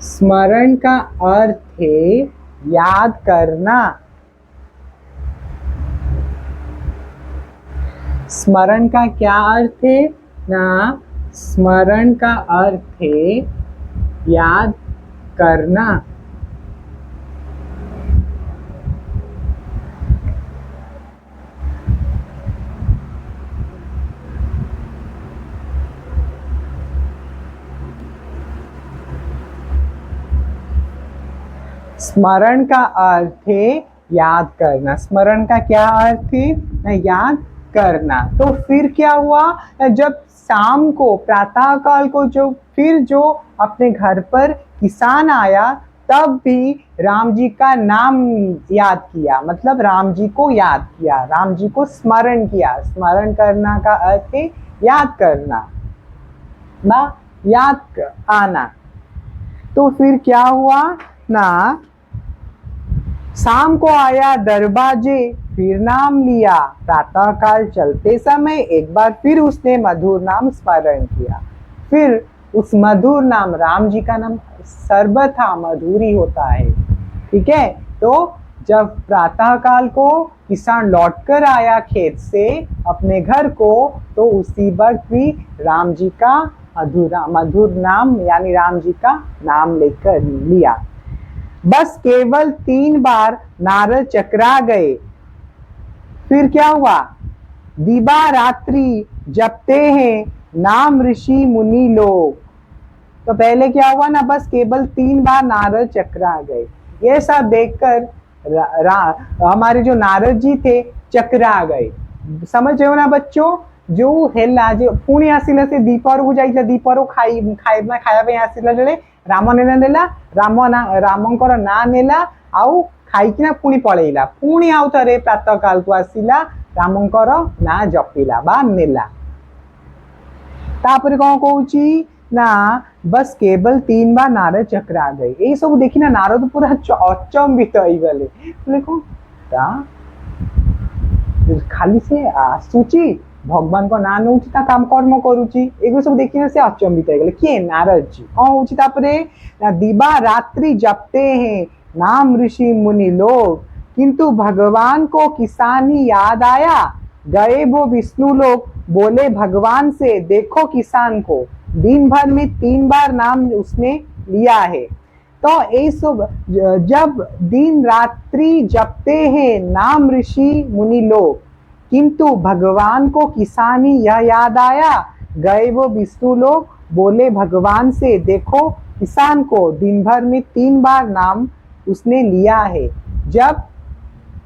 स्मरण का अर्थ है याद करना। स्मरण का क्या अर्थ है ना, स्मरण का अर्थ है याद करना। स्मरण का अर्थ है याद करना। स्मरण का क्या अर्थ है, याद करना। तो फिर क्या हुआ, जब शाम को, प्रातः काल को जो अपने घर पर किसान आया, तब भी राम जी का नाम याद किया, मतलब राम जी को याद किया, राम जी को स्मरण किया। स्मरण करना का अर्थ है याद करना, याद आना। तो फिर क्या हुआ ना, शाम को आया दरवाजे फिर नाम लिया। प्रातः काल चलते समय एक बार फिर उसने मधुर नाम स्मरण किया। फिर उस मधुर नाम, राम जी का नाम सर्वथा मधुर ही होता है, ठीक है। तो जब प्रातः काल को किसान लौटकर आया खेत से अपने घर को, तो उसी वक्त भी राम जी का मधुर नाम यानी राम जी का नाम लेकर लिया। बस केवल 3 बार नारद चकरा गए। फिर क्या हुआ, दिबा रात्रि जपते हैं नाम ऋषि मुनि लोग। तो पहले क्या हुआ ना, बस केवल 3 बार नारद चकरा गए। ये सब देखकर हमारे जो नारद जी थे चकरा गए। समझ रहे हो ना बच्चों, जो हेला जो पुणी आसिला से दीपर को जाइला, दीपर खाया पे आसिला बेले राम नेला रामंकर ना नेला, आउ खाइकिना पुणी पळेइला। पुणी आउ थरे प्रातः काल को आसिला, रामंकर ना जपिला बा नेला। तापर कौन कहूची ना, बस केवल 3 बार नारद चकरा गए। यही सब देखी ना नारद पूरा अचंबित हो गले, खाली से आसुची भगवान को ना नौची ता काम कर्म करूची, एगो सब देखी ना से अचंबित हो गले। किए, नारद जी। कौन होची तापरे ना, दिबा रात्रि जपते हैं नाम ऋषि मुनि लोग, किंतु भगवान को किसानी याद आया। गए वो विष्णु लोग, बोले भगवान से देखो किसान को, दिन भर में 3 बार नाम उसने लिया है। तो ये सब जब दिन रात्रि जपते हैं नाम ऋषि मुनि लोग, किंतु भगवान को किसानी यह याद आया। गए वो विष्णु लोग, बोले भगवान से देखो किसान को, दिन भर में 3 बार नाम उसने लिया है। जब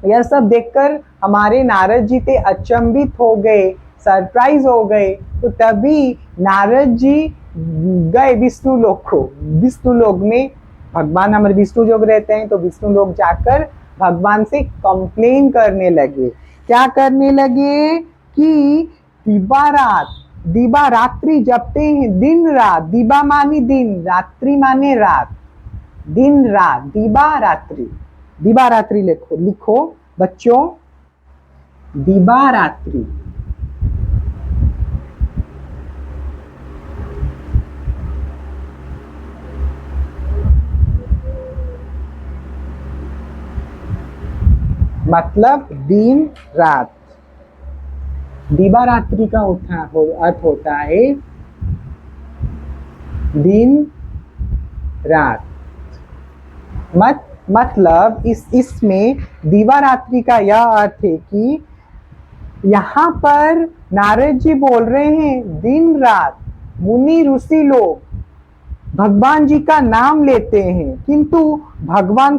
यह सब देखकर हमारे नारद जी थे अचंभित हो गए, सरप्राइज हो गए। तो तभी नारद जी गए विष्णु लोक को, विष्णु लोक में भगवान हमारे विष्णु लोग रहते हैं, तो विष्णु लोग जाकर भगवान से कंप्लेन करने लगे। क्या करने लगे कि दिबा रात, दिबा रात्रि जपते हैं, दिन रात, दिबा मानी दिन, रात्रि माने रात, दिन रात, दिबा रात्रि, दिबा रात्रि लिखो, लिखो बच्चों, दिबा रात्रि। मतलब दिन रात। दिबा रात्रि का अर्थ होता है दिन रात। मतलब इसमें दिबा रात्रि का यह अर्थ है कि यहाँ पर नारद जी बोल रहे हैं दिन रात मुनि ऋषि लोग भगवान जी का नाम लेते हैं, किंतु भगवान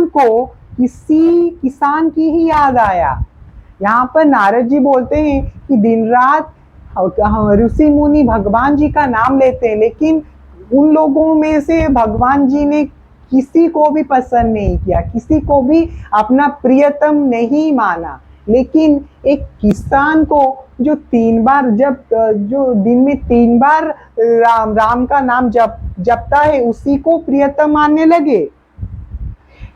को किसी किसान की ही याद आया। यहाँ पर नारद जी बोलते हैं कि दिन रात ऋषि मुनि भगवान जी का नाम लेते हैं, लेकिन उन लोगों में से भगवान जी ने किसी को भी पसंद नहीं किया, किसी को भी अपना प्रियतम नहीं माना। लेकिन एक किसान को जो 3 बार जो दिन में 3 बार राम का नाम जपता है, उसी को प्रियतम मानने लगे।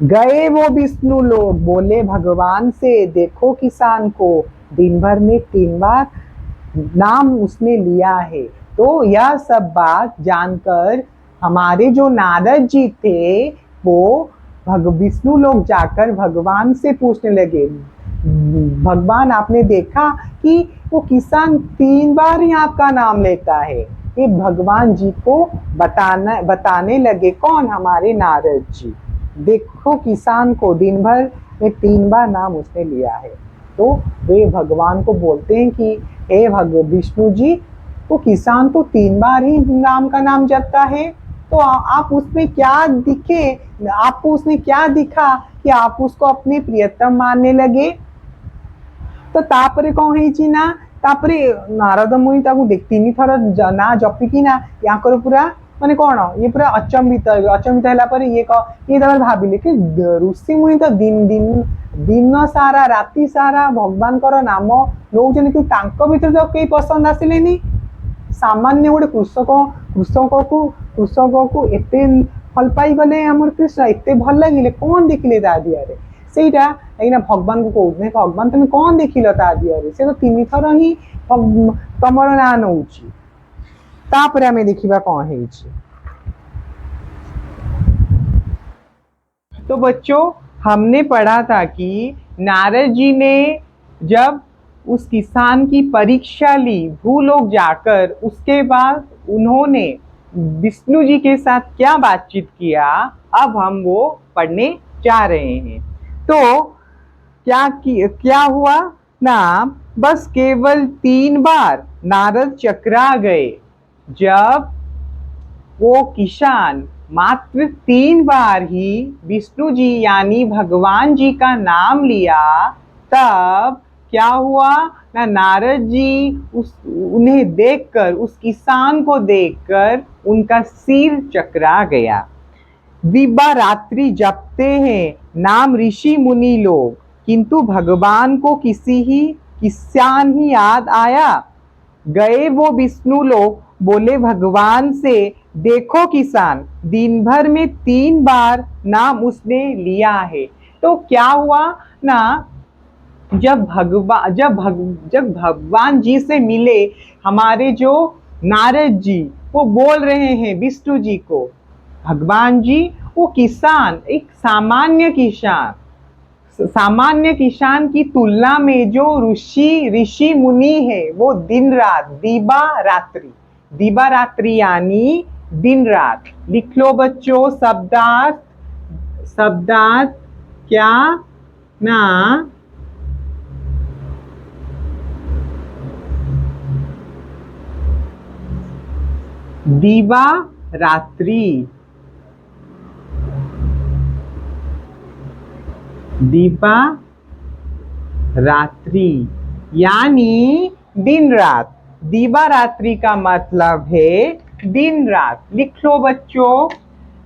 गए वो विष्णु लोग, बोले भगवान से, देखो किसान को दिन भर में 3 बार नाम उसने लिया है। तो यह सब बात जानकर हमारे जो नारद जी थे, वो विष्णु लोग जाकर भगवान से पूछने लगे, भगवान आपने देखा कि वो किसान 3 बार ही आपका नाम लेता है। ये भगवान जी को बताने लगे, कौन? हमारे नारद जी। देखो किसान को दिन भर में 3 बार नाम उसने लिया है। तो वे भगवान को बोलते हैं कि हे विष्णु जी, तो किसान तो 3 बार ही राम का नाम जपता है, तो आप उसमें क्या दिखे, आपको उसने क्या दिखा कि आप उसको अपने प्रियतम मानने लगे? तो तापरे कौन है ना, तापरे नारद मुनि ताकू देख 3 थर ना जपिकी ना, याकर पूरा माने कौन, ये पूरा अचंबित है पर ये भाविले कि ऋषि मुनि तो दिन सारा राति सारा भगवान कर नाम नौजन, कि भीतर तो कई पसंद आसिलेनी। सामान्य गोटे कृषक को एते भल पाई गले आमर कृष्ण, एते भल लगिले, कौन देखिले ता दियारे सेटा एना भगवान को कहउथे, भगवान तुम कौन देखिल ता दियारे, से तो 3 थर ही तमर ना नउची। तापरे आमे देखिबा कौन हेछि। तो बच्चों, हमने पढ़ा था कि नारद जी ने जब उस किसान की परीक्षा ली भूलोक जाकर, उसके बाद उन्होंने विष्णु जी के साथ क्या बातचीत किया, अब हम वो पढ़ने जा रहे हैं। तो क्या हुआ ना, बस केवल 3 बार नारद चकरा गए। जब वो किसान मात्र 3 बार ही विष्णु जी यानी भगवान जी का नाम लिया, तब क्या हुआ ना, नारद जी उन्हें देखकर, उस किसान को देखकर उनका सिर चकरा गया। दिबा रात्रि जपते हैं नाम ऋषि मुनि लोग, किंतु भगवान को किसान ही याद आया। गए वो विष्णु लोग, बोले भगवान से, देखो किसान दिन भर में 3 बार नाम उसने लिया है। तो क्या हुआ ना, जब भगवान जी से मिले हमारे जो नारद जी, वो बोल रहे हैं विष्णु जी को, भगवान जी वो किसान एक सामान्य किसान की तुलना में जो ऋषि मुनि है, वो दिन रात, दिबा रात्रि यानी दिन रात। लिख लो बच्चों शब्दार्थ क्या ना, दिबा रात्रि, दिबा रात्रि यानी दिन रात। दिबा रात्रि का मतलब है दिन रात। लिख लो बच्चों,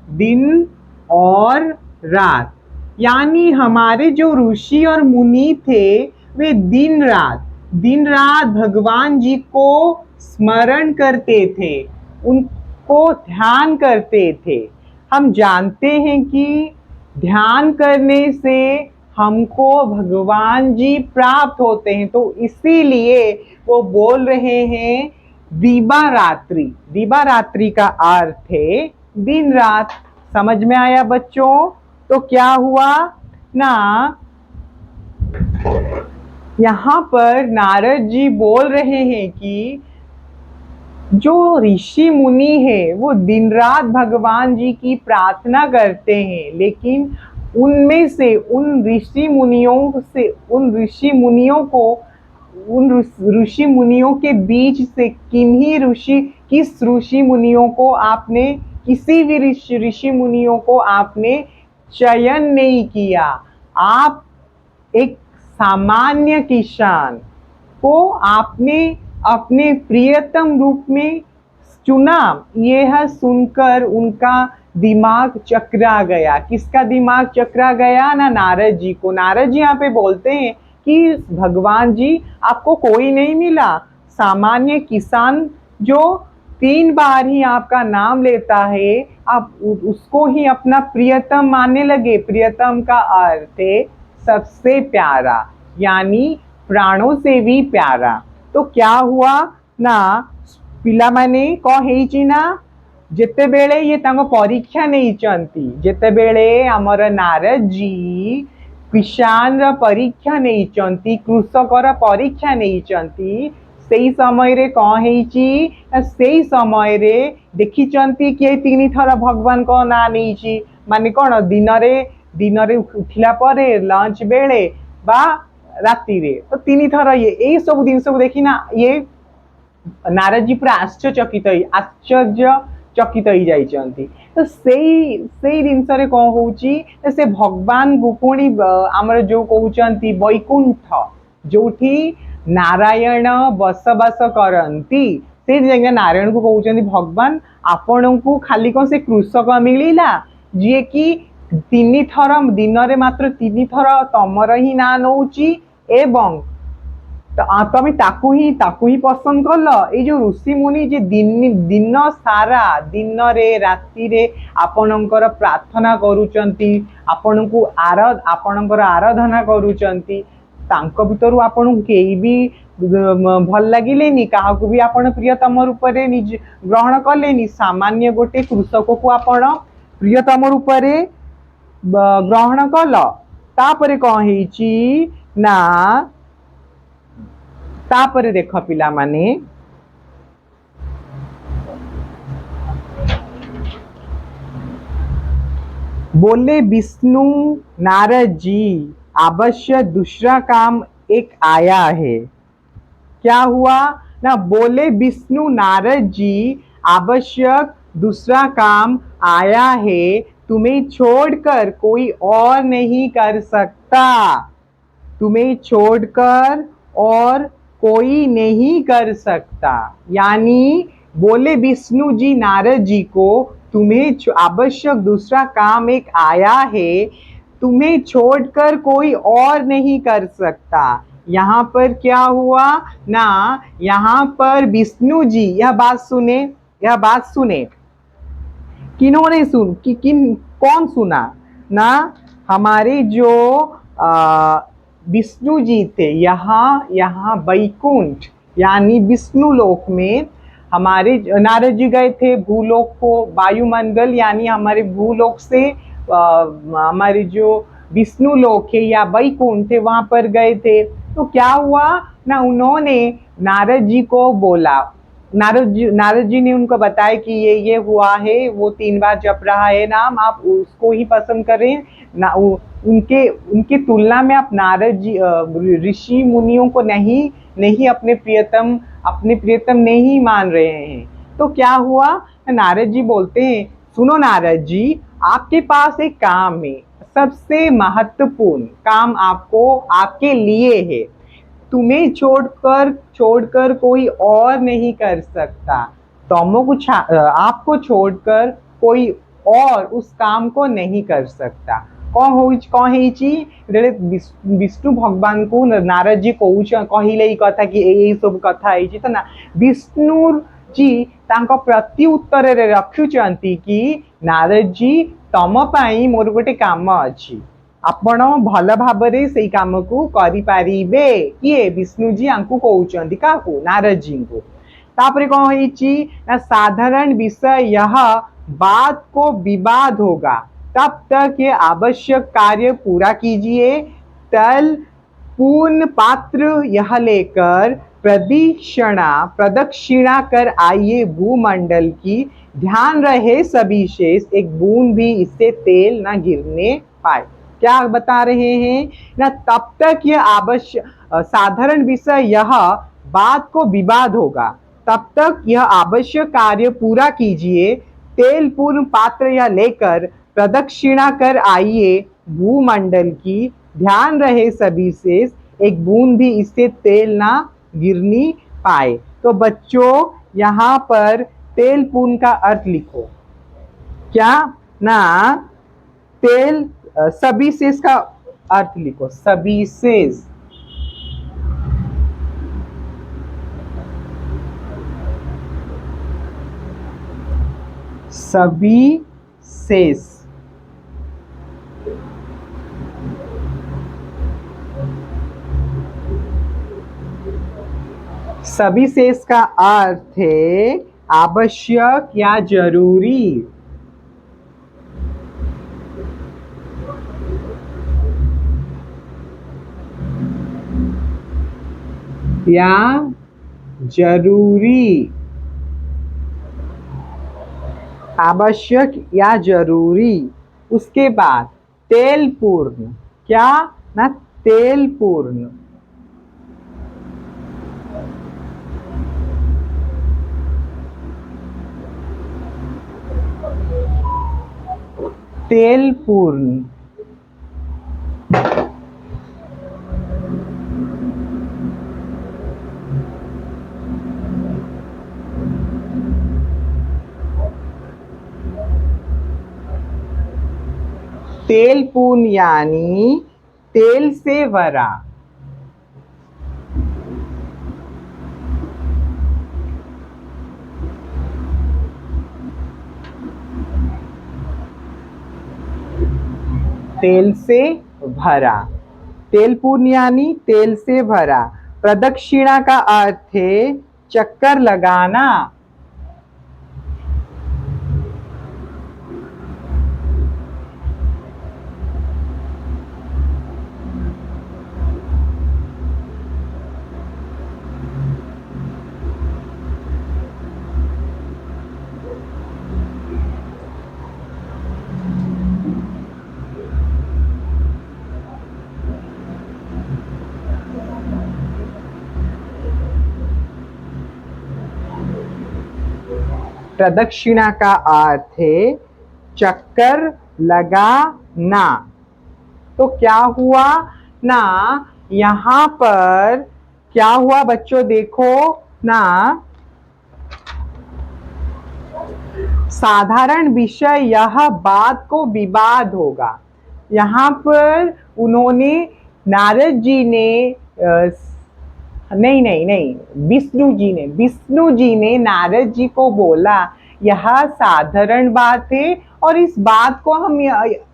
दिन और रात। यानी हमारे जो ऋषि और मुनि थे वे दिन रात भगवान जी को स्मरण करते थे, उनको ध्यान करते थे। हम जानते हैं कि ध्यान करने से हमको भगवान जी प्राप्त होते हैं, तो इसीलिए वो बोल रहे हैं दीबा रात्रि। दीबा रात्रि का अर्थ है दिन रात। समझ में आया बच्चों? तो क्या हुआ ना, यहाँ पर नारद जी बोल रहे हैं कि जो ऋषि मुनि है वो दिन रात भगवान जी की प्रार्थना करते हैं, लेकिन उनमें से उन ऋषि मुनियों के बीच से किस ऋषि मुनियों को आपने, किसी भी ऋषि मुनियों को आपने चयन नहीं किया। आप एक सामान्य किसान को आपने अपने प्रियतम रूप में चुना। यह सुनकर उनका दिमाग चकरा गया। किसका दिमाग चकरा गया ना? नारद जी को। नारद जी यहाँ पे बोलते हैं कि भगवान जी आपको कोई नहीं मिला, सामान्य किसान जो 3 बार ही आपका नाम लेता है, आप उसको ही अपना प्रियतम मानने लगे। प्रियतम का अर्थ है सबसे प्यारा, यानी प्राणों से भी प्यारा। तो क्या हुआ ना, ପିଲାମାନେ କ'ଣ ହେଇଛି ନା, ଯେତେବେଳେ ଇଏ ତାଙ୍କ ପରୀକ୍ଷା ନେଇଛନ୍ତି, ଯେତେବେଳେ ଆମର ନାରଦ जी କିଷାନର ପରୀକ୍ଷା ନେଇଛନ୍ତି, କୃଷକର ପରୀକ୍ଷା ନେଇଛନ୍ତି, ସେଇ ସମୟରେ କ'ଣ ହେଇଛି ନା, ସେଇ ସମୟରେ ଦେଖିଛନ୍ତି କିଏ 3 ଥର ଭଗବାନଙ୍କ ନାଁ ନେଇଛି। ମାନେ କ'ଣ, ଦିନରେ ଉଠିଲା ପରେ, ଲଞ୍ଚ ବେଳେ ବା ରାତିରେ, ତ 3 ଥର ଏଇ ସବୁ ଜିନିଷକୁ ଦେଖିନା ଇଏ नारद जी पूरा आश्चर्यचकित हो जाइछन्ति। तो सेई जिनसरे कौन होउची, से भगवान पुणी आमर जो कहउचन्ति वैकुंठ, जोठी नारायण बसवास करन्ति, से जगह नारायण को कहउचन्ति भगवान आपण को खाली कौन से कृषक मिलिला जी कि 3 थर दिन रे मात्र 3 थर तमर ही ना नौची, एवं तमें ताकू ही पसंद कल। ये जो ऋषि मुनि जे दिन सारा दिन रे राति रे आपणकर प्रार्थना करूचंती, आपणको आपणकर आराधना करूचंती, तांको भितरु आपणको केही भी भल लागिलेनी, काहाकू भी आपण प्रियतम रूप रे निज ग्रहण कलेनी। सामान्य गोटे कृषक को आपण प्रियतम रूप रे ग्रहण कल। तापरे कौन हेची ना, तापरे देख पिला माने, बोले विष्णु नारद जी अवश्य दूसरा काम एक आया है। क्या हुआ ना, बोले विष्णु नारद जी आवश्यक दूसरा काम आया है, तुम्हें छोड़कर कोई और नहीं कर सकता। तुम्हें छोड़कर और कोई नहीं कर सकता। यानी बोले विष्णु जी नारद जी को, तुम्हें आवश्यक दूसरा काम एक आया है, तुम्हें छोड़कर कोई और नहीं कर सकता। यहाँ पर क्या हुआ ना, यहाँ पर विष्णु जी यह बात सुने, किन्होंने कौन सुना ना, हमारे जो विष्णु जी थे यहाँ वैकुंठ यानी विष्णु लोक में, हमारे नारद जी गए थे भूलोक को, वायुमंडल यानी हमारे भूलोक से हमारे जो विष्णु लोक है या वैकुंठ है वहां पर गए थे। तो क्या हुआ ना, उन्होंने नारद जी को बोला, नारद जी ने उनको बताया कि ये हुआ है, वो 3 बार जप रहा है नाम, आप उसको ही पसंद करें ना। उनके तुलना में आप नारद जी ऋषि मुनियों को नहीं अपने प्रियतम नहीं मान रहे हैं। तो क्या हुआ, नारद जी बोलते हैं, सुनो नारद जी, आपके पास एक काम है, सबसे महत्वपूर्ण काम आपके लिए है, तुम्हें छोड़कर कोई और नहीं कर सकता। आपको छोड़कर कोई और उस काम को नहीं कर सकता। कौन है विष्णु भगवान को नारद जी कहले ई कथा कि यही सब कथा है तो ना विष्णु जी तांको प्रति उत्तर रे रखुचंती कि नारद जी तम पाई मोर गोटे काम अछि आपण भल भाबरे से काम को करि पारिबे किए विष्णु जी आंकु कहउचंती काकू नारद जी को। तापरे कौन होईची ना साधारण विषय यह बात को विवाद होगा तब तक ये आवश्यक कार्य पूरा कीजिए। तल पूर्ण पात्र यह लेकर प्रदक्षिणा कर आइए भूमंडल की। ध्यान रहे सभी शेष एक बूंद भी इससे तेल न गिरने पाए। क्या बता रहे हैं ना तब तक यह आवश्यक साधारण विषय यह बात को विवाद होगा तब तक यह आवश्यक कार्य पूरा कीजिए। तेल पूर्ण पात्र यह लेकर प्रदक्षिणा कर आइए भूमंडल की। ध्यान रहे सभी शेष एक बूंद भी इससे तेल ना गिरनी पाए। तो बच्चों यहाँ पर तेल पूर्ण का अर्थ लिखो। क्या ना तेल सभी शेष का अर्थ लिखो। सभी शेष सभी शेष सभी शेष का अर्थ है आवश्यक या जरूरी। या जरूरी आवश्यक या जरूरी। उसके बाद तेल पूर्ण क्या ना तेल पूर्ण तेल पूर्ण तेल पूर्ण यानी तेल से भरा। तेल से भरा तेल पूर्ण यानी तेल से भरा। प्रदक्षिणा का अर्थ है चक्कर लगाना। प्रदक्षिणा का अर्थ है चक्कर लगाना। तो क्या हुआ ना यहाँ पर क्या हुआ बच्चों देखो ना साधारण विषय यह बात को विवाद होगा। यहाँ पर उन्होंने नारद जी ने नहीं विष्णु जी ने नारद जी को बोला यह साधारण बात है और इस बात को हम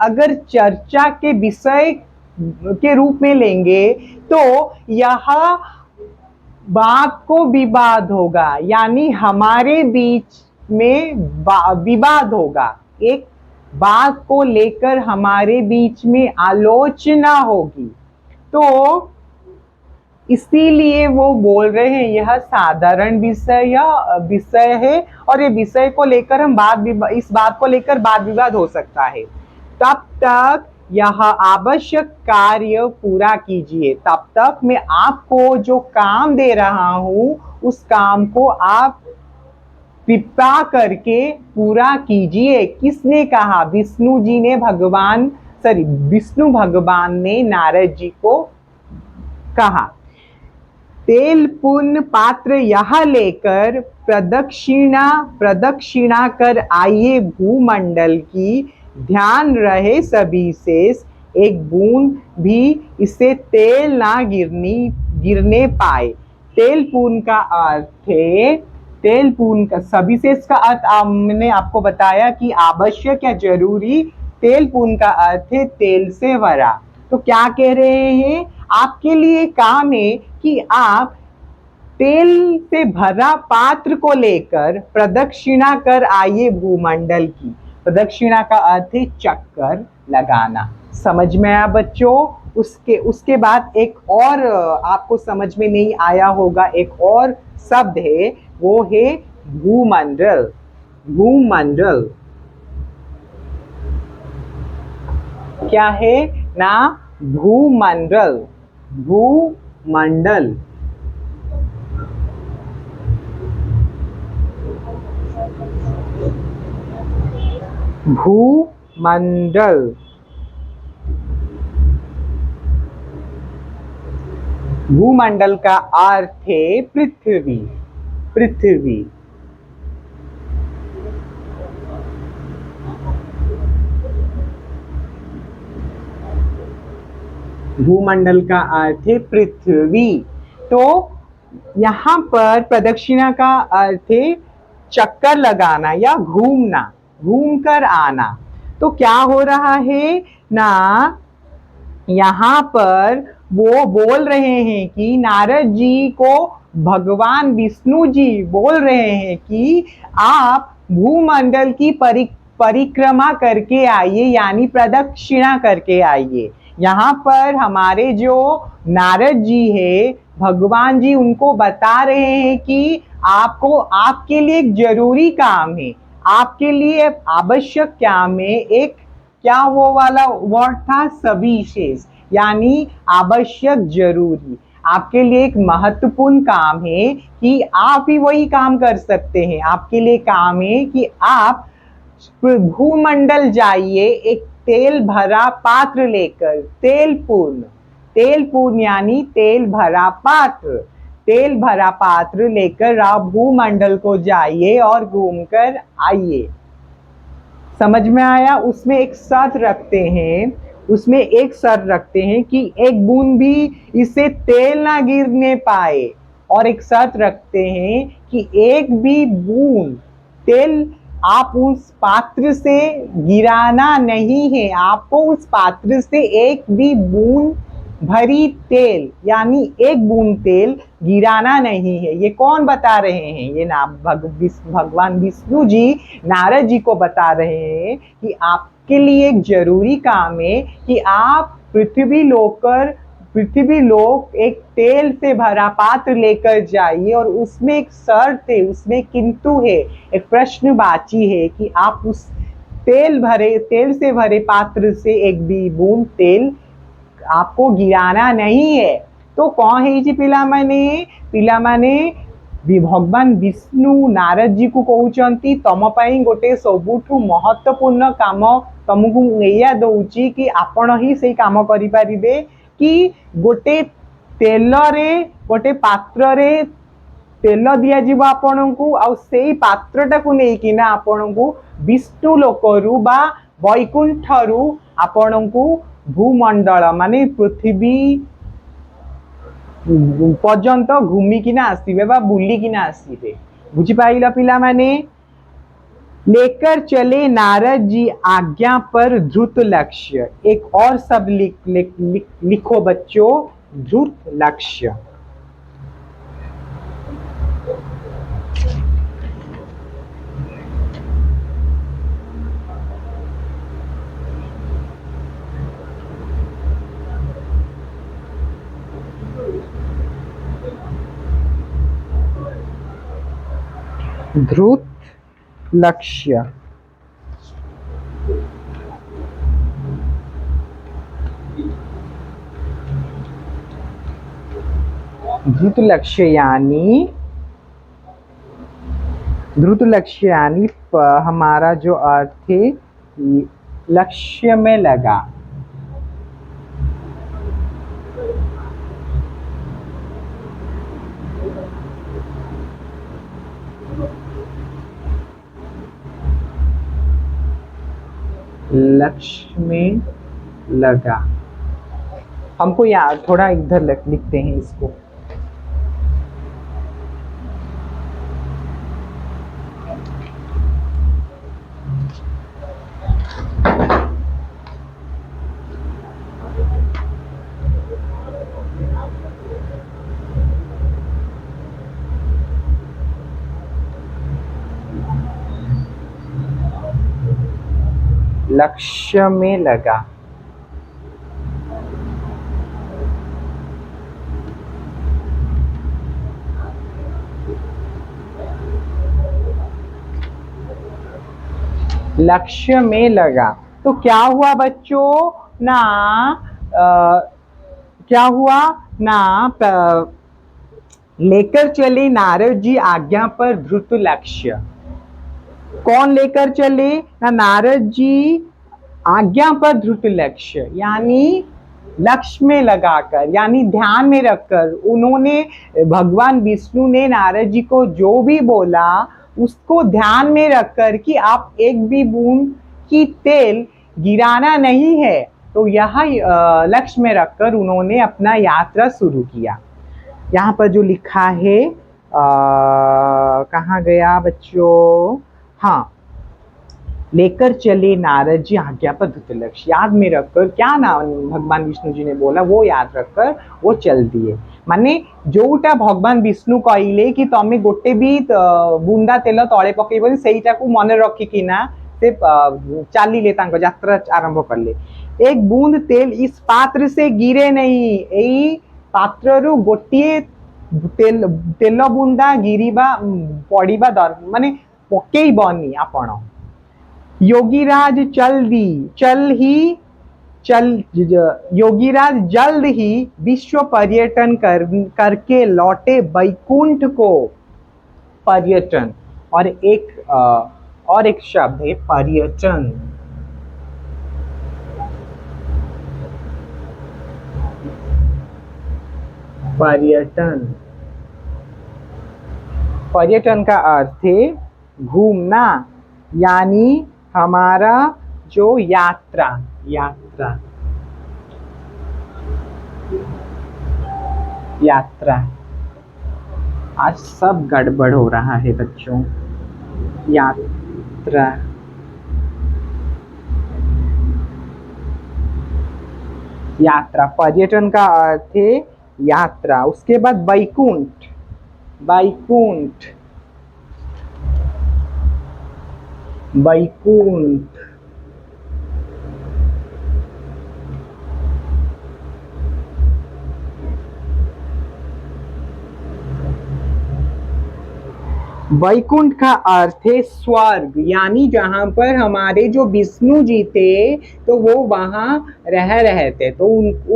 अगर चर्चा के विषय के रूप में लेंगे तो यह बात को विवाद होगा यानी हमारे बीच में विवाद होगा। एक बात को लेकर हमारे बीच में आलोचना होगी। तो इसीलिए वो बोल रहे हैं यह साधारण विषय है और ये विषय को लेकर हम इस बात को लेकर वाद विवाद हो सकता है। तब तक यह आवश्यक कार्य पूरा कीजिए। तब तक मैं आपको जो काम दे रहा हूं उस काम को आप कृपा करके पूरा कीजिए। किसने कहा? विष्णु भगवान ने नारद जी को कहा। तेल पूर्ण पात्र यह लेकर प्रदक्षिणा कर आइए भूमंडल की, ध्यान रहे सभी शेष, एक बूंद भी इससे तेल ना गिरने पाए। तेल पूर्ण का अर्थ है, तेल पूर्ण का सविशेष का अर्थ मैंने आपको बताया कि आवश्यक या जरूरी। तेल पूर्ण का अर्थ है तेल से भरा। तो क्या कह रहे हैं, आपके लिए काम है कि आप तेल से भरा पात्र को लेकर प्रदक्षिणा कर आइए भूमंडल की। प्रदक्षिणा का अर्थ है चक्कर लगाना। समझ में आया बच्चों? उसके बाद एक और आपको समझ में नहीं आया होगा, एक और शब्द है, वो है भूमंडल। भूमंडल क्या है ना? भूमंडल। भूमंडल भूमंडल भूमंडल का अर्थ है पृथ्वी। पृथ्वी भूमंडल का अर्थ है पृथ्वी। तो यहाँ पर प्रदक्षिणा का अर्थ है चक्कर लगाना या घूमना, घूम कर आना। तो क्या हो रहा है ना, यहाँ पर वो बोल रहे हैं कि नारद जी को भगवान विष्णु जी बोल रहे हैं कि आप भूमंडल की परिक्रमा करके आइए, यानी प्रदक्षिणा करके आइए। यहाँ पर हमारे जो नारद जी है, भगवान जी उनको बता रहे हैं कि आपको, आपके लिए एक जरूरी काम है, आपके लिए आवश्यक काम है। एक क्या वो वाला वर्ड था, सविशेष, यानी आवश्यक, जरूरी। आपके लिए एक महत्वपूर्ण काम है कि आप ही वही काम कर सकते हैं। आपके लिए काम है कि आप भूमंडल जाइए एक तेल भरा पात्र लेकर। तेल पूर्ण यानी तेल भरा पात्र। तेल भरा पात्र लेकर आप भूमंडल को जाइए और घूमकर आइए। समझ में आया? उसमें एक शर्त रखते हैं, उसमें एक शर्त रखते हैं कि एक बूंद भी इससे तेल ना गिरने पाए, और एक शर्त रखते हैं कि एक भी बूंद तेल आप उस पात्र से गिराना नहीं है। आपको उस पात्र से एक भी बूंद भरी तेल, यानी एक बूंद तेल गिराना नहीं है। ये कौन बता रहे हैं? ये भगवान विष्णु जी नारद जी को बता रहे हैं कि आपके लिए एक जरूरी काम है कि आप पृथ्वी लोक एक तेल से भरा पात्र लेकर जाइए, और उसमें एक शर्त है, उसमें किंतु है, एक प्रश्नवाची है कि आप उस तेल से भरे पात्र से एक भी बूंद तेल आपको गिराना नहीं है। तो कौन है जी पिलामाने भगवान विष्णु नारद जी को कहउचंती तम पाई गोटे सबुठु महत्वपूर्ण काम तुमको एया दउची कि आपण ही से काम करि परिबे कि गोटे तेल रे, गोटे पात्र रे तेल दिया जीव आपनकु, आ सेई पात्रटा को नै किना आपनकु विष्णु लोकरु बा वैकुंठरु आपनकु भूमंडल माने पृथ्वी पर्यंत घूमिकिना आसिबे बा बुलिकिना आसिबे। बुझी पाइल पिला माने? लेकर चले नारद जी आज्ञा पर ध्रुत लक्ष्य। एक और शब्द लिखो बच्चों, ध्रुत लक्ष्य। ध्रुत लक्ष्य। ध्रुत लक्ष्य यानी हमारा जो अर्थ है लक्ष्य में लगा। लक्ष्य में लगा। हमको यहाँ थोड़ा इधर लिखते हैं इसको। लक्ष्य में लगा। लक्ष्य में लगा तो क्या हुआ बच्चों ना, क्या हुआ ना, लेकर चले नारद जी आज्ञा पर धृत लक्ष्य। कौन लेकर चले ना, नारद जी आज्ञा पर धृत लक्ष्य, यानी लक्ष्य में लगाकर, यानी ध्यान में रखकर उन्होंने, भगवान विष्णु ने नारद जी को जो भी बोला उसको ध्यान में रखकर कि आप एक भी बूंद की तेल गिराना नहीं है, तो यह लक्ष्य में रखकर उन्होंने अपना यात्रा शुरू किया। यहाँ पर जो लिखा है, कहाँ गया बच्चों, हाँ, लेकर चले नारद जी आज्ञा पर धृत लक्ष्य, याद में रखकर, क्या नाम भगवान विष्णु जी ने बोला वो याद रखकर वो चल दिए। माने जोटा भगवान विष्णु कहले कि तमें गोटे भी बुंदा तेल तले पकेबनी सेईटाकू मन रखिकी ना से चालिले, तांको यात्रा आरंभ कले। एक बूंद तेल इस पात्र से गिरे नहीं, एई पात्ररु गोटिए तेल तेल बुंदा गिरिबा पड़िबा माने पकेइबनी आपण। योगीराज योगीराज जल्द ही विश्व पर्यटन करके लौटे बैकुंठ को। पर्यटन और एक शब्द है पर्यटन। पर्यटन, पर्यटन का अर्थ है घूमना, यानी हमारा जो यात्रा आज सब गड़बड़ हो रहा है बच्चों। यात्रा, पर्यटन का अर्थ है यात्रा। उसके बाद बैकुंठ, वैकुंठ का अर्थ है स्वर्ग, यानी जहां पर हमारे जो विष्णु जी थे तो वो वहां रह रहे थे, तो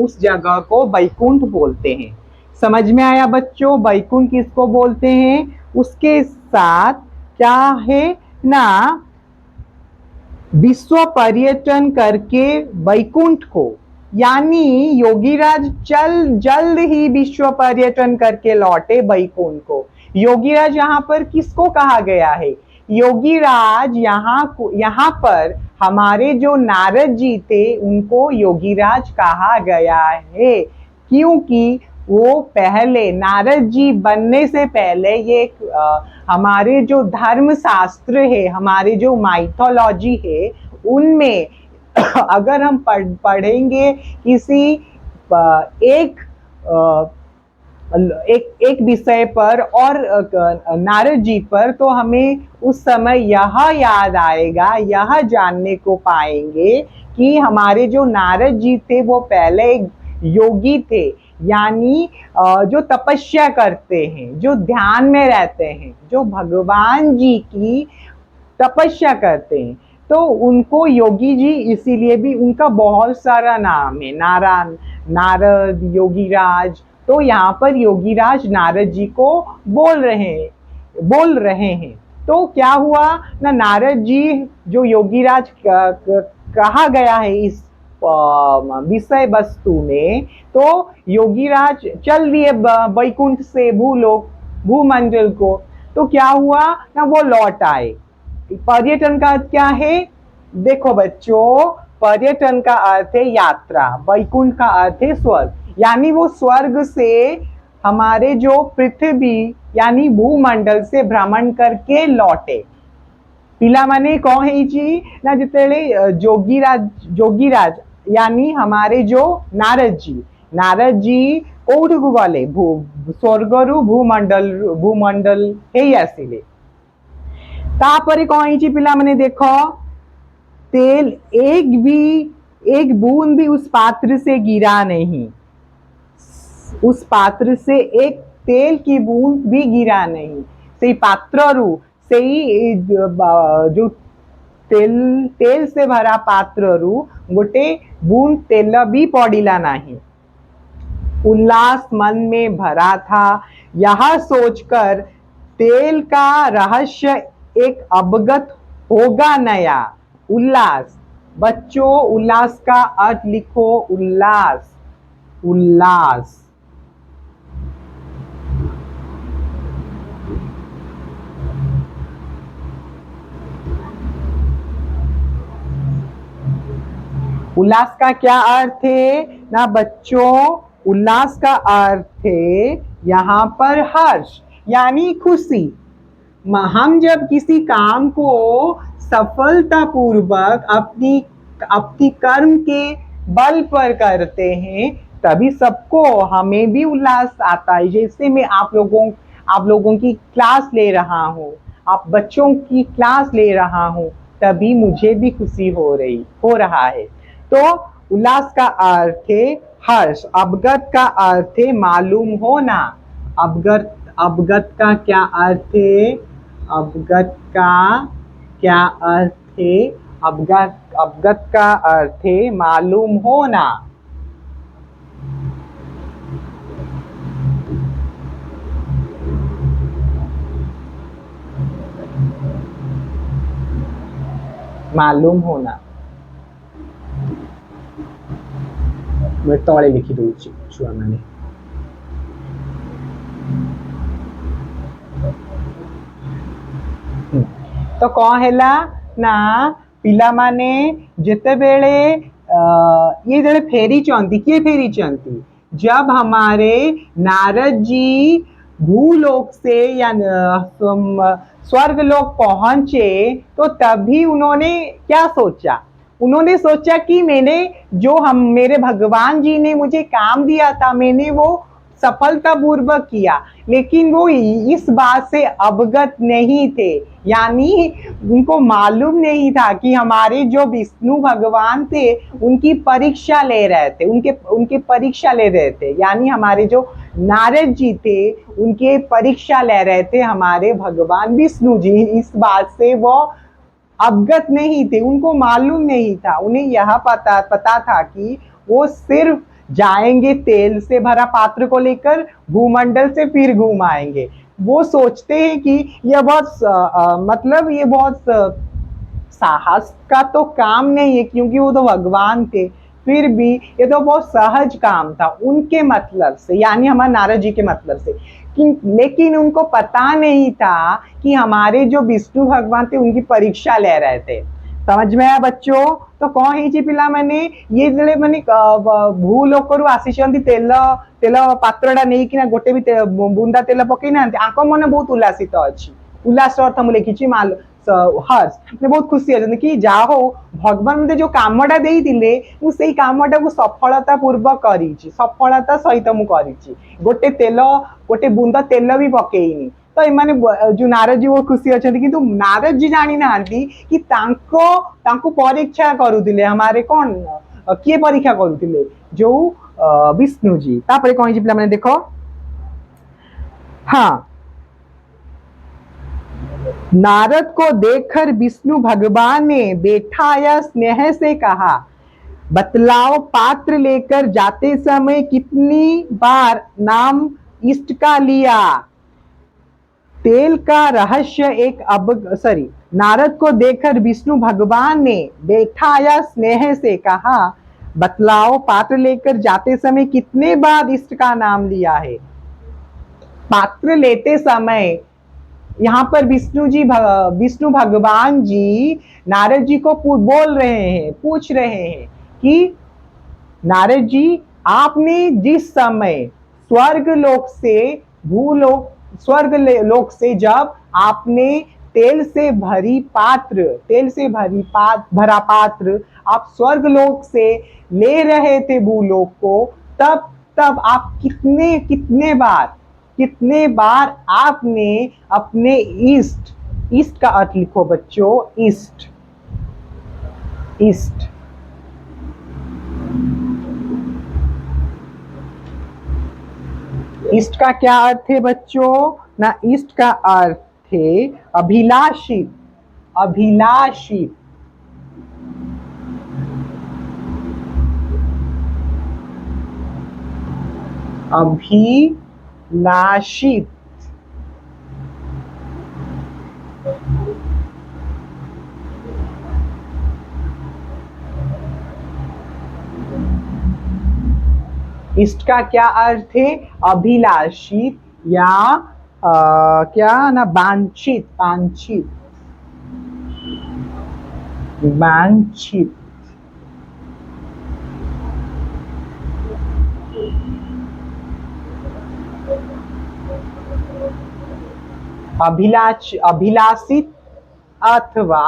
उस जगह को वैकुंठ बोलते हैं। समझ में आया बच्चों, वैकुंठ किसको बोलते हैं? उसके साथ क्या है ना, विश्व पर्यटन करके वैकुंठ को, यानी योगीराज जल्द ही विश्व पर्यटन करके लौटे वैकुंठ को। योगीराज यहाँ पर किसको कहा गया है? योगीराज यहाँ पर हमारे जो नारद जी थे उनको योगीराज कहा गया है, क्योंकि वो पहले, नारद जी बनने से पहले, ये हमारे जो धर्म शास्त्र है, हमारे जो माइथोलॉजी है, उनमें अगर हम पढ़ेंगे किसी एक विषय पर और नारद जी पर, तो हमें उस समय यह याद आएगा, यह जानने को पाएंगे कि हमारे जो नारद जी थे वो पहले एक योगी थे, यानी जो तपस्या करते हैं, जो ध्यान में रहते हैं, जो भगवान जी की तपस्या करते हैं, तो उनको योगी जी, इसीलिए भी उनका बहुत सारा नाम है, नारद, योगीराज। तो यहाँ पर योगीराज नारद जी को बोल रहे हैं। तो क्या हुआ ना, नारद जी जो योगीराज कहा गया है इस विषय वस्तु में, तो योगीराज चल दिए वैकुंठ से भूमंडल को। तो क्या हुआ ना, वो लौट आए। पर्यटन का क्या है? देखो बच्चों, पर्यटन का अर्थ है यात्रा, वैकुंठ का अर्थ है स्वर्ग, यानी वो स्वर्ग से हमारे जो पृथ्वी यानी भूमंडल से भ्रमण करके लौटे। ପିଲାମାନେ କଣ ହେଇଛି ନା ଯେତେବେଳେ ଯୋଗୀରାଜ यानी हमारे जो नारद जी କୋଉଠିକୁ ଗଲେ ସ୍ୱର୍ଗରୁ ଭୂମଣ୍ଡଲ ହେଇ ଆସିଲେ। तापरे कौन ହେଇଛି ପିଲାମାନେ ଦେଖ, तेल एक बूंद भी उस पात्र से गिरा नहीं, उस पात्र से एक तेल की बूंद भी गिरा नहीं। से पात्ररू से जो तेल से भरा पात्ररू गोटे बूंद तेल भी पड़िला नहीं। उल्लास मन में भरा था, यह सोचकर तेल का रहस्य एक अवगत होगा नया। उल्लास बच्चों, उल्लास का अर्थ लिखो, उल्लास, उल्लास। उल्लास का क्या अर्थ है ना बच्चों, उल्लास का अर्थ है यहाँ पर हर्ष यानी खुशी। हम जब किसी काम को सफलतापूर्वक अपनी कर्म के बल पर करते हैं तभी सबको हमें भी उल्लास आता है। जैसे मैं आप लोगों की क्लास ले रहा हूँ, आप बच्चों की क्लास ले रहा हूँ, तभी मुझे भी खुशी हो रहा है। तो उल्लास का अर्थ है हर्ष। अवगत का अर्थ है मालूम होना। अवगत का क्या अर्थ है, अवगत का क्या अर्थ है, अवगत का अर्थ है मालूम होना। मालूम होना मैं तले लिखी दूची छुआ मैंने। तो कौन है ना पिला माने जिते बेले ये जड़े फेरी चंती किए फेरी चंती जब हमारे नारद जी भूलोक से या स्वर्ग लोक पहुंचे तो तभी उन्होंने क्या सोचा, उन्होंने सोचा कि मेरे भगवान जी ने मुझे काम दिया था, मैंने वो सफलतापूर्वक किया, लेकिन वो इस बात से अवगत नहीं थे, यानी उनको मालूम नहीं था कि हमारे जो विष्णु भगवान थे उनकी परीक्षा ले रहे थे, उनके परीक्षा ले रहे थे, यानी हमारे जो नारद जी थे उनके परीक्षा ले रहे थे हमारे भगवान विष्णु जी। इस बात से वो अवगत नहीं थे, उनको मालूम नहीं था। उन्हें यह पता था कि वो सिर्फ जाएंगे तेल से भरा पात्र को लेकर भूमंडल से फिर घूम आएंगे। वो सोचते हैं कि यह बहुत ये बहुत साहस का तो काम नहीं है, क्योंकि वो तो भगवान थे, फिर भी ये तो बहुत सहज काम था उनके मतलब से, यानी हमारे नारद जी के मतलब से। लेकिन उनको पता नहीं था कि हमारे जो विष्णु भगवान थे उनकी परीक्षा ले रहे थे। समझ में आया बच्चों? तो कौन है पिला मैंने ये जड़े मैंने भूलोकरू आसीचंती तेल तेल पात्रटा नहीं कि गोटे भी बुंदा तेल पकई ना आंक मन बहुत उल्लासित अच्छी। उल्लास अर्थ मुझे लिखी माल हर्ष, बहुत खुशी अच्छे कि जा हो भगवान मते जो कामटा देइतिले मु सेई कामटा को सफलता पूर्वक करिछि, सफलता सहित मु करिछि, गोटे बूंद तेल भी पकेइनी। तो इमाने जो नारद जी वो खुशी अच्छे, किंतु नारद जी जानी नांती कि तांको परीक्षा करुतिले हमारे कौन किए परीक्षा करुतिले जो विष्णु जी। तापरे कौन पिला माने देखो, हाँ, नारद को देखकर विष्णु भगवान ने बैठाया स्नेह से कहा, बतलाओ पात्र लेकर जाते समय कितनी बार नाम इष्ट का लिया। तेल का रहस्य नारद को देखकर विष्णु भगवान ने बैठाया स्नेह से कहा, बतलाओ पात्र लेकर जाते समय कितने बार इष्ट का नाम लिया है। पात्र लेते समय यहाँ पर विष्णु भगवान जी नारद जी को बोल रहे हैं, पूछ रहे हैं कि नारद जी, आपने जिस समय स्वर्ग लोक से भूलोक स्वर्ग लोक से जब आपने तेल से भरा पात्र आप स्वर्ग लोक से ले रहे थे भूलोक को, तब तब आप कितने बार आपने अपने ईस्ट का अर्थ लिखो बच्चों, ईस्ट ईस्ट का क्या अर्थ है बच्चों ना? ईस्ट का अर्थ है अभिलाषित। अभिलाषित इष्ट का क्या अर्थ है? अभिलाषित या क्या ना, वांछित। अभिलाषित अथवा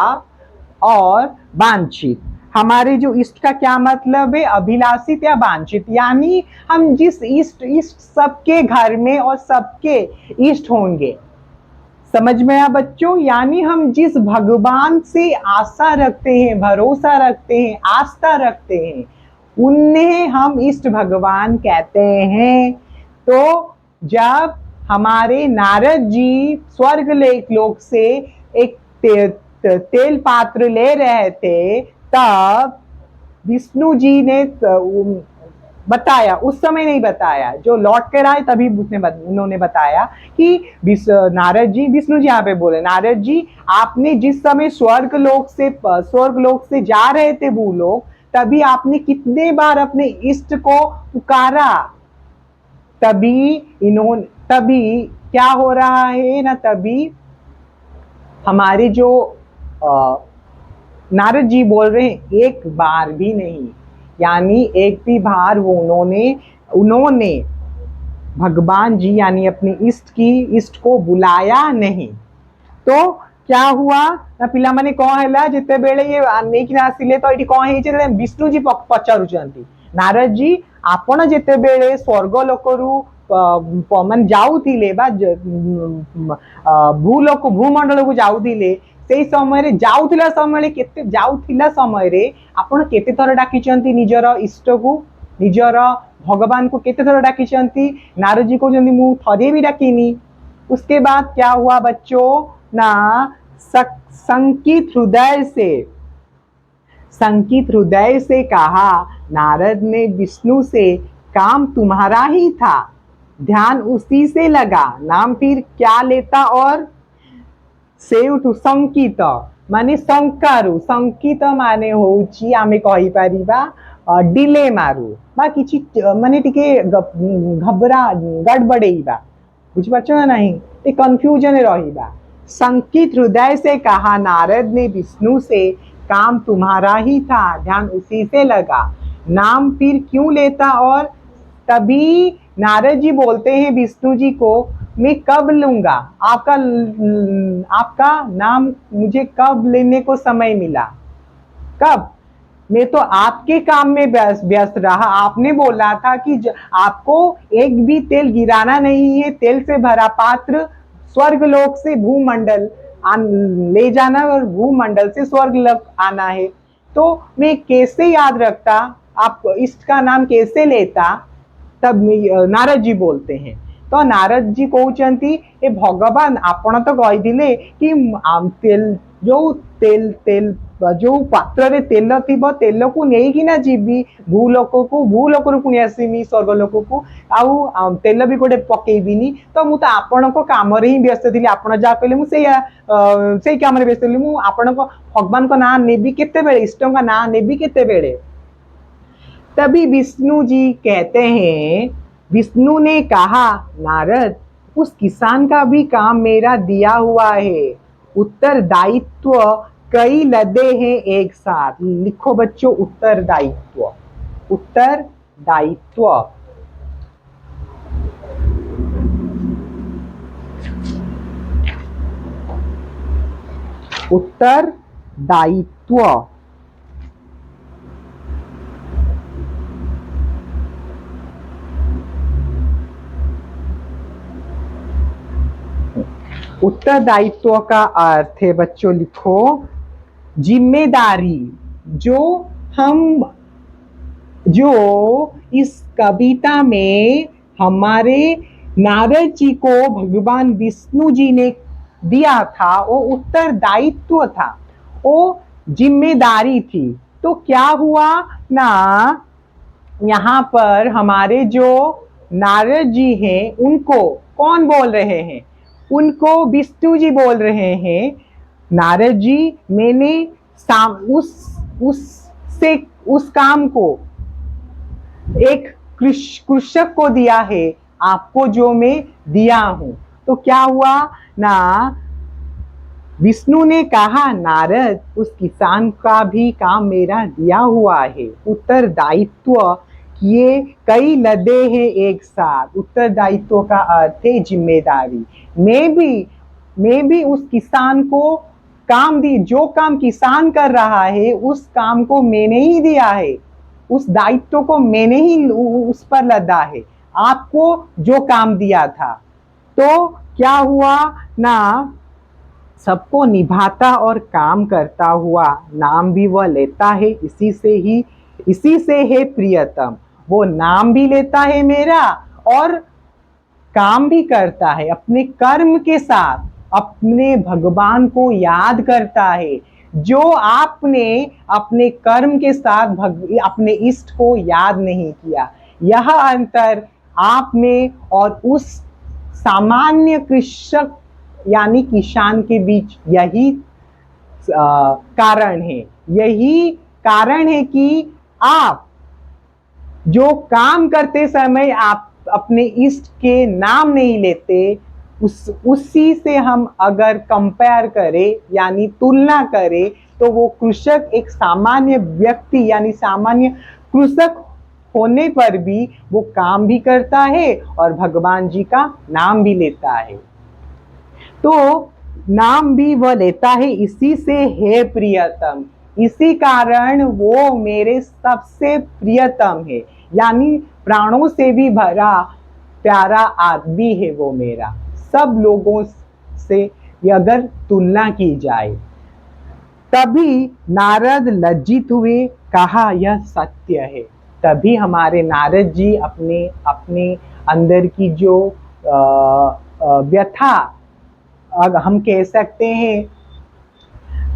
और वांछित। हमारे जो इष्ट का क्या मतलब है? अभिलाषित या वांछित, यानी हम जिस इष्ट सबके घर में और सबके इष्ट होंगे। समझ में आया बच्चों? यानी हम जिस भगवान से आशा रखते हैं, भरोसा रखते हैं, आस्था रखते हैं, उन्हें हम इष्ट भगवान कहते हैं। तो जब हमारे नारद जी स्वर्ग लोक से एक तेल पात्र ले रहे थे, तब विष्णु जी ने बताया, उस समय नहीं बताया, जो लौट कर आए तभी उन्होंने बताया कि नारद जी, विष्णु जी यहाँ पे बोले, नारद जी, आपने जिस समय स्वर्ग लोक से जा रहे थे भूलोक, तभी आपने कितने बार अपने इष्ट को पुकारा। तभी क्या हो रहा है ना, तभी हमारे जो नारद जी बोल रहे हैं, एक बार भी नहीं, यानी एक भी बार वो उन्होंने भगवान जी यानी अपने इष्ट को बुलाया नहीं। तो क्या हुआ ना, पिलामाने कौन है जिते बेले ये नहीं आसिले, तो ये कौन है? विष्णु जी पचारुचंती, नारद जी, आपण जिते बेले स्वर्ग लोकरू मन जाऊथिले बा भूमंडल को जाऊथिले, से समय जाऊथिला समय रे आपण केते थर डाकिचंती निजर इष्ट को, निजर भगवान को केते थर डाकिचंती? नारद जी कहते मु थरे भी डाकिनी। उसके बाद क्या हुआ बच्चों ना, संकित हृदय से कहा नारद ने विष्णु से, काम तुम्हारा ही था, ध्यान उसी से लगा, नाम फिर क्या लेता? और सेउठु संकित माने शंकारु, संकित माने होउची आमे कहि परिबा डिले मारु बा किछि माने टिके घबरा गड़बड़ेइबा, बुझ पाछो ना नहीं, ए कंफ्यूजन रहिबा। संकित हृदय से कहा नारद ने विष्णु से, काम तुम्हारा ही था, ध्यान उसी से लगा, नाम फिर क्यों लेता? और तभी नारद जी बोलते हैं विष्णु जी को, मैं कब लूंगा आपका नाम, मुझे कब लेने को समय मिला? कब? मैं तो आपके काम में व्यस्त रहा। आपने बोला था कि आपको एक भी तेल गिराना नहीं है, तेल से भरा पात्र स्वर्ग लोक से भूमंडल ले जाना और भूमंडल से स्वर्ग लोक आना है। तो मैं कैसे याद रखता, आप इष्ट का नाम कैसे लेता? तब नारद जी बोलते हैं, तो नारद जी कहते ए भगवान, आपण तो कही कि जो पात्र रे तेल थिबो, तेल को नहीं ना जीवी भूलोक को पुणी आसमी स्वर्गलोक को, आउ तेल भी गोटे पकेबिनी। तो मुझे आपण को काम ही व्यस्त थी, आपण जहाँ कहले मुझे काम व्यस्त थी, मुझे आपण को भगवान का नाम नेबी केते बेले, इष्ट का नाम नेबी केते बेले? तभी विष्णु जी कहते हैं, विष्णु ने कहा नारद, उस किसान का भी काम मेरा दिया हुआ है। उत्तरदायित्व कई लदे हैं एक साथ। लिखो बच्चों उत्तरदायित्व। उत्तरदायित्व उत्तरदायित्व उत्तरदायित्व का अर्थ है बच्चों, लिखो जिम्मेदारी। जो इस कविता में हमारे नारद जी को भगवान विष्णु जी ने दिया था, वो उत्तरदायित्व था, वो जिम्मेदारी थी। तो क्या हुआ ना, यहाँ पर हमारे जो नारद जी हैं उनको कौन बोल रहे हैं? उनको विष्णु जी बोल रहे हैं, नारद जी मैंने उस काम को एक कृषक को दिया है, आपको जो मैं दिया हूं। तो क्या हुआ ना, विष्णु ने कहा नारद उस किसान का भी काम मेरा दिया हुआ है। उत्तरदायित्व किए कई लदे हैं एक साथ। उत्तरदायित्व का अर्थ है जिम्मेदारी। मैं भी उस किसान को काम दी, जो काम किसान कर रहा है उस काम को मैंने ही दिया है, उस दायित्व को मैंने ही उस पर लदा है, आपको जो काम दिया था। तो क्या हुआ ना, सबको निभाता और काम करता हुआ नाम भी वह लेता है, इसी से है प्रियतम। वो नाम भी लेता है मेरा और काम भी करता है, अपने कर्म के साथ अपने भगवान को याद करता है। जो आपने अपने कर्म के साथ अपने इष्ट को याद नहीं किया, यह अंतर आप में और उस सामान्य कृषक यानी किसान के बीच यही कारण है। यही कारण है कि आप जो काम करते समय आप अपने इष्ट के नाम नहीं लेते, उसी से हम अगर कंपेयर करें यानी तुलना करें, तो वो कृषक एक सामान्य व्यक्ति यानी सामान्य कृषक होने पर भी वो काम भी करता है और भगवान जी का नाम भी लेता है। तो नाम भी वह लेता है, इसी से है प्रियतम, इसी कारण वो मेरे सबसे प्रियतम है, यानी प्राणों से भी भरा प्यारा आदमी है वो मेरा, सब लोगों से अगर तुलना की जाए। तभी नारद लज्जित हुए, कहा यह सत्य है। तभी हमारे नारद जी अपने अंदर की जो व्यथा हम कह सकते हैं,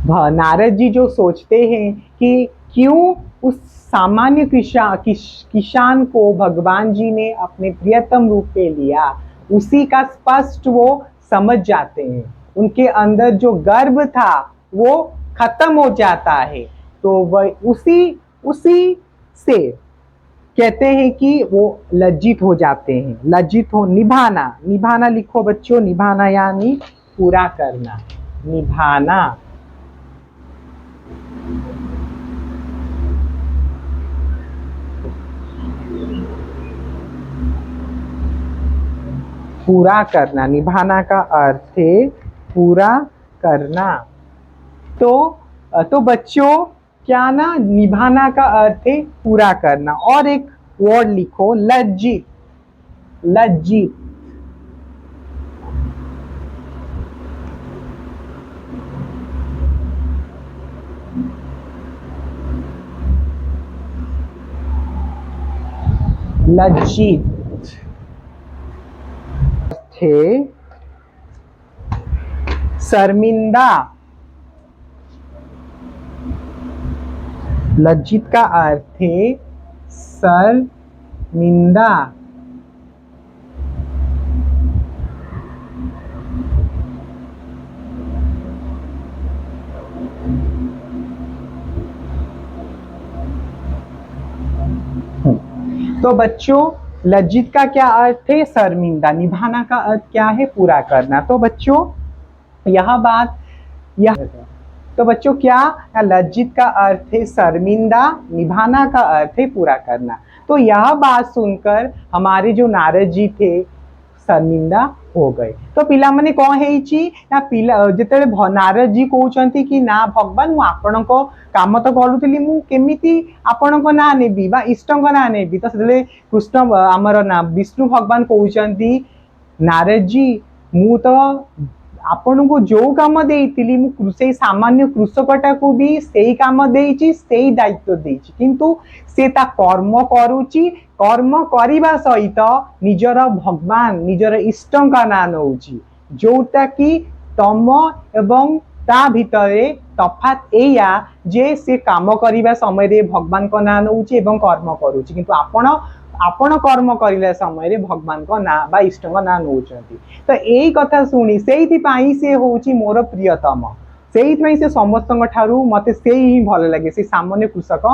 नारद जी जो सोचते हैं कि क्यों उस सामान्य किसान को भगवान जी ने अपने प्रियतम रूप में लिया, उसी का स्पष्ट वो समझ जाते हैं। उनके अंदर जो गर्व था वो खत्म हो जाता है। तो वह उसी से कहते हैं कि वो लज्जित हो जाते हैं। लज्जित हो, निभाना लिखो बच्चों, निभाना यानी पूरा करना, निभाना। पूरा करना, निभाना का अर्थ है पूरा करना। तो बच्चों क्या ना, निभाना का अर्थ है पूरा करना। और एक वर्ड लिखो लज्जित। लज्जित लज्जित थे शर्मिंदा। लज्जित का अर्थ है शर्मिंदा। तो बच्चों लज्जित का क्या अर्थ है? शर्मिंदा। निभाना का अर्थ क्या है? पूरा करना। तो बच्चों यह बात यह तो बच्चों क्या, लज्जित का अर्थ है शर्मिंदा, निभाना का अर्थ है पूरा करना। तो यह बात सुनकर हमारे जो नारद जी थे शर्मिंदा हो गए। तो पिला माने कौन है ना, पिला जिते नारद जी कहते कि ना भगवान मु आपण को काम तो करूली, मु केमिति आपण को ना नेबी बा इष्ट को ना नेबी। तो से कृष्ण आमर ना विष्णु भगवान कहते नारद जी मु तो आपण को जो काम देइतिली मु से सामान्य कृषकटा को भी सेई काम देइची, सेई दायित्व देइची, किंतु से ता कर्म करूची, कर्म करिबा सहित निजर भगवान निजर इष्ट का ना नौची, जोटा कि तम एवं ता भितरे तफात एया जे से काम करिबा समय रे भगवान को ना नौची एवं कर्म करूची, किंतु आपण आपण कर्म करिला समय रे भगवान को ना बा इष्ट को ना नौचंती। तो यही कथा शुणी से होची मोर प्रियतम, से समस्त ठारू मते से ही भल लगे, से सामान्य कृषक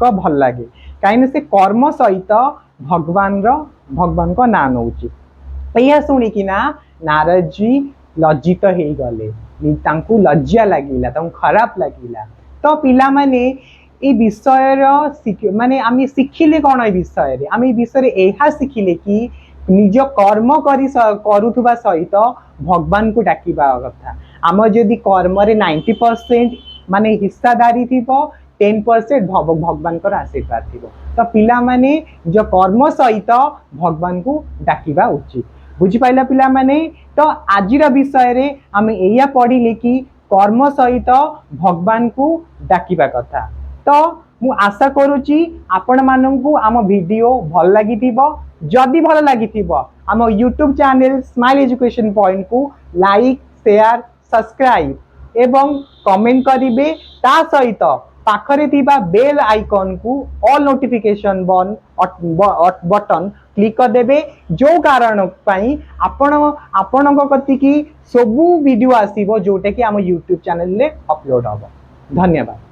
भल लगे कहीं से कर्म सहित भगवान को ना नौची। यह शुणिकी ना नारद जी लज्जित हो गले, लज्जा लगिला, खराब लगिला। तो पिला माने ए विषय माने आम शिखिले कौन ए विषय रे, आम ए विषय यह शिखिले कि निज कर्म करुवा सहित भगवान को डाकिबा कथा। आम जदि कर्म रे 90% माने हिस्सादारी थी, 10% भगवान को आशीर्वाद थी। तो पिला माने जो कर्म सहित भगवान को डाकिबा उचित। बुझिपाइला पिला माने? तो आजिर विषय रे आम एया पढ़िले कि कर्म सहित भगवान को डाकिबा कथा। तो मु आशा करुची आपण माननकु आम वीडियो भल लागिथिबो। जदि भल लागिथिबो आम YouTube channel smile education point को लाइक शेयर सब्सक्राइब एवं कमेंट करिवे। ता सहित पाखरे थिबा बेल आइकन को ऑल नोटिफिकेशन बटन क्लिक कर देबे, जो कारण पाई आपण कति की सबु वीडियो आसीबो जोटा कि आम यूट्यूब चैनल ले अपलोड हबो। धन्यवाद।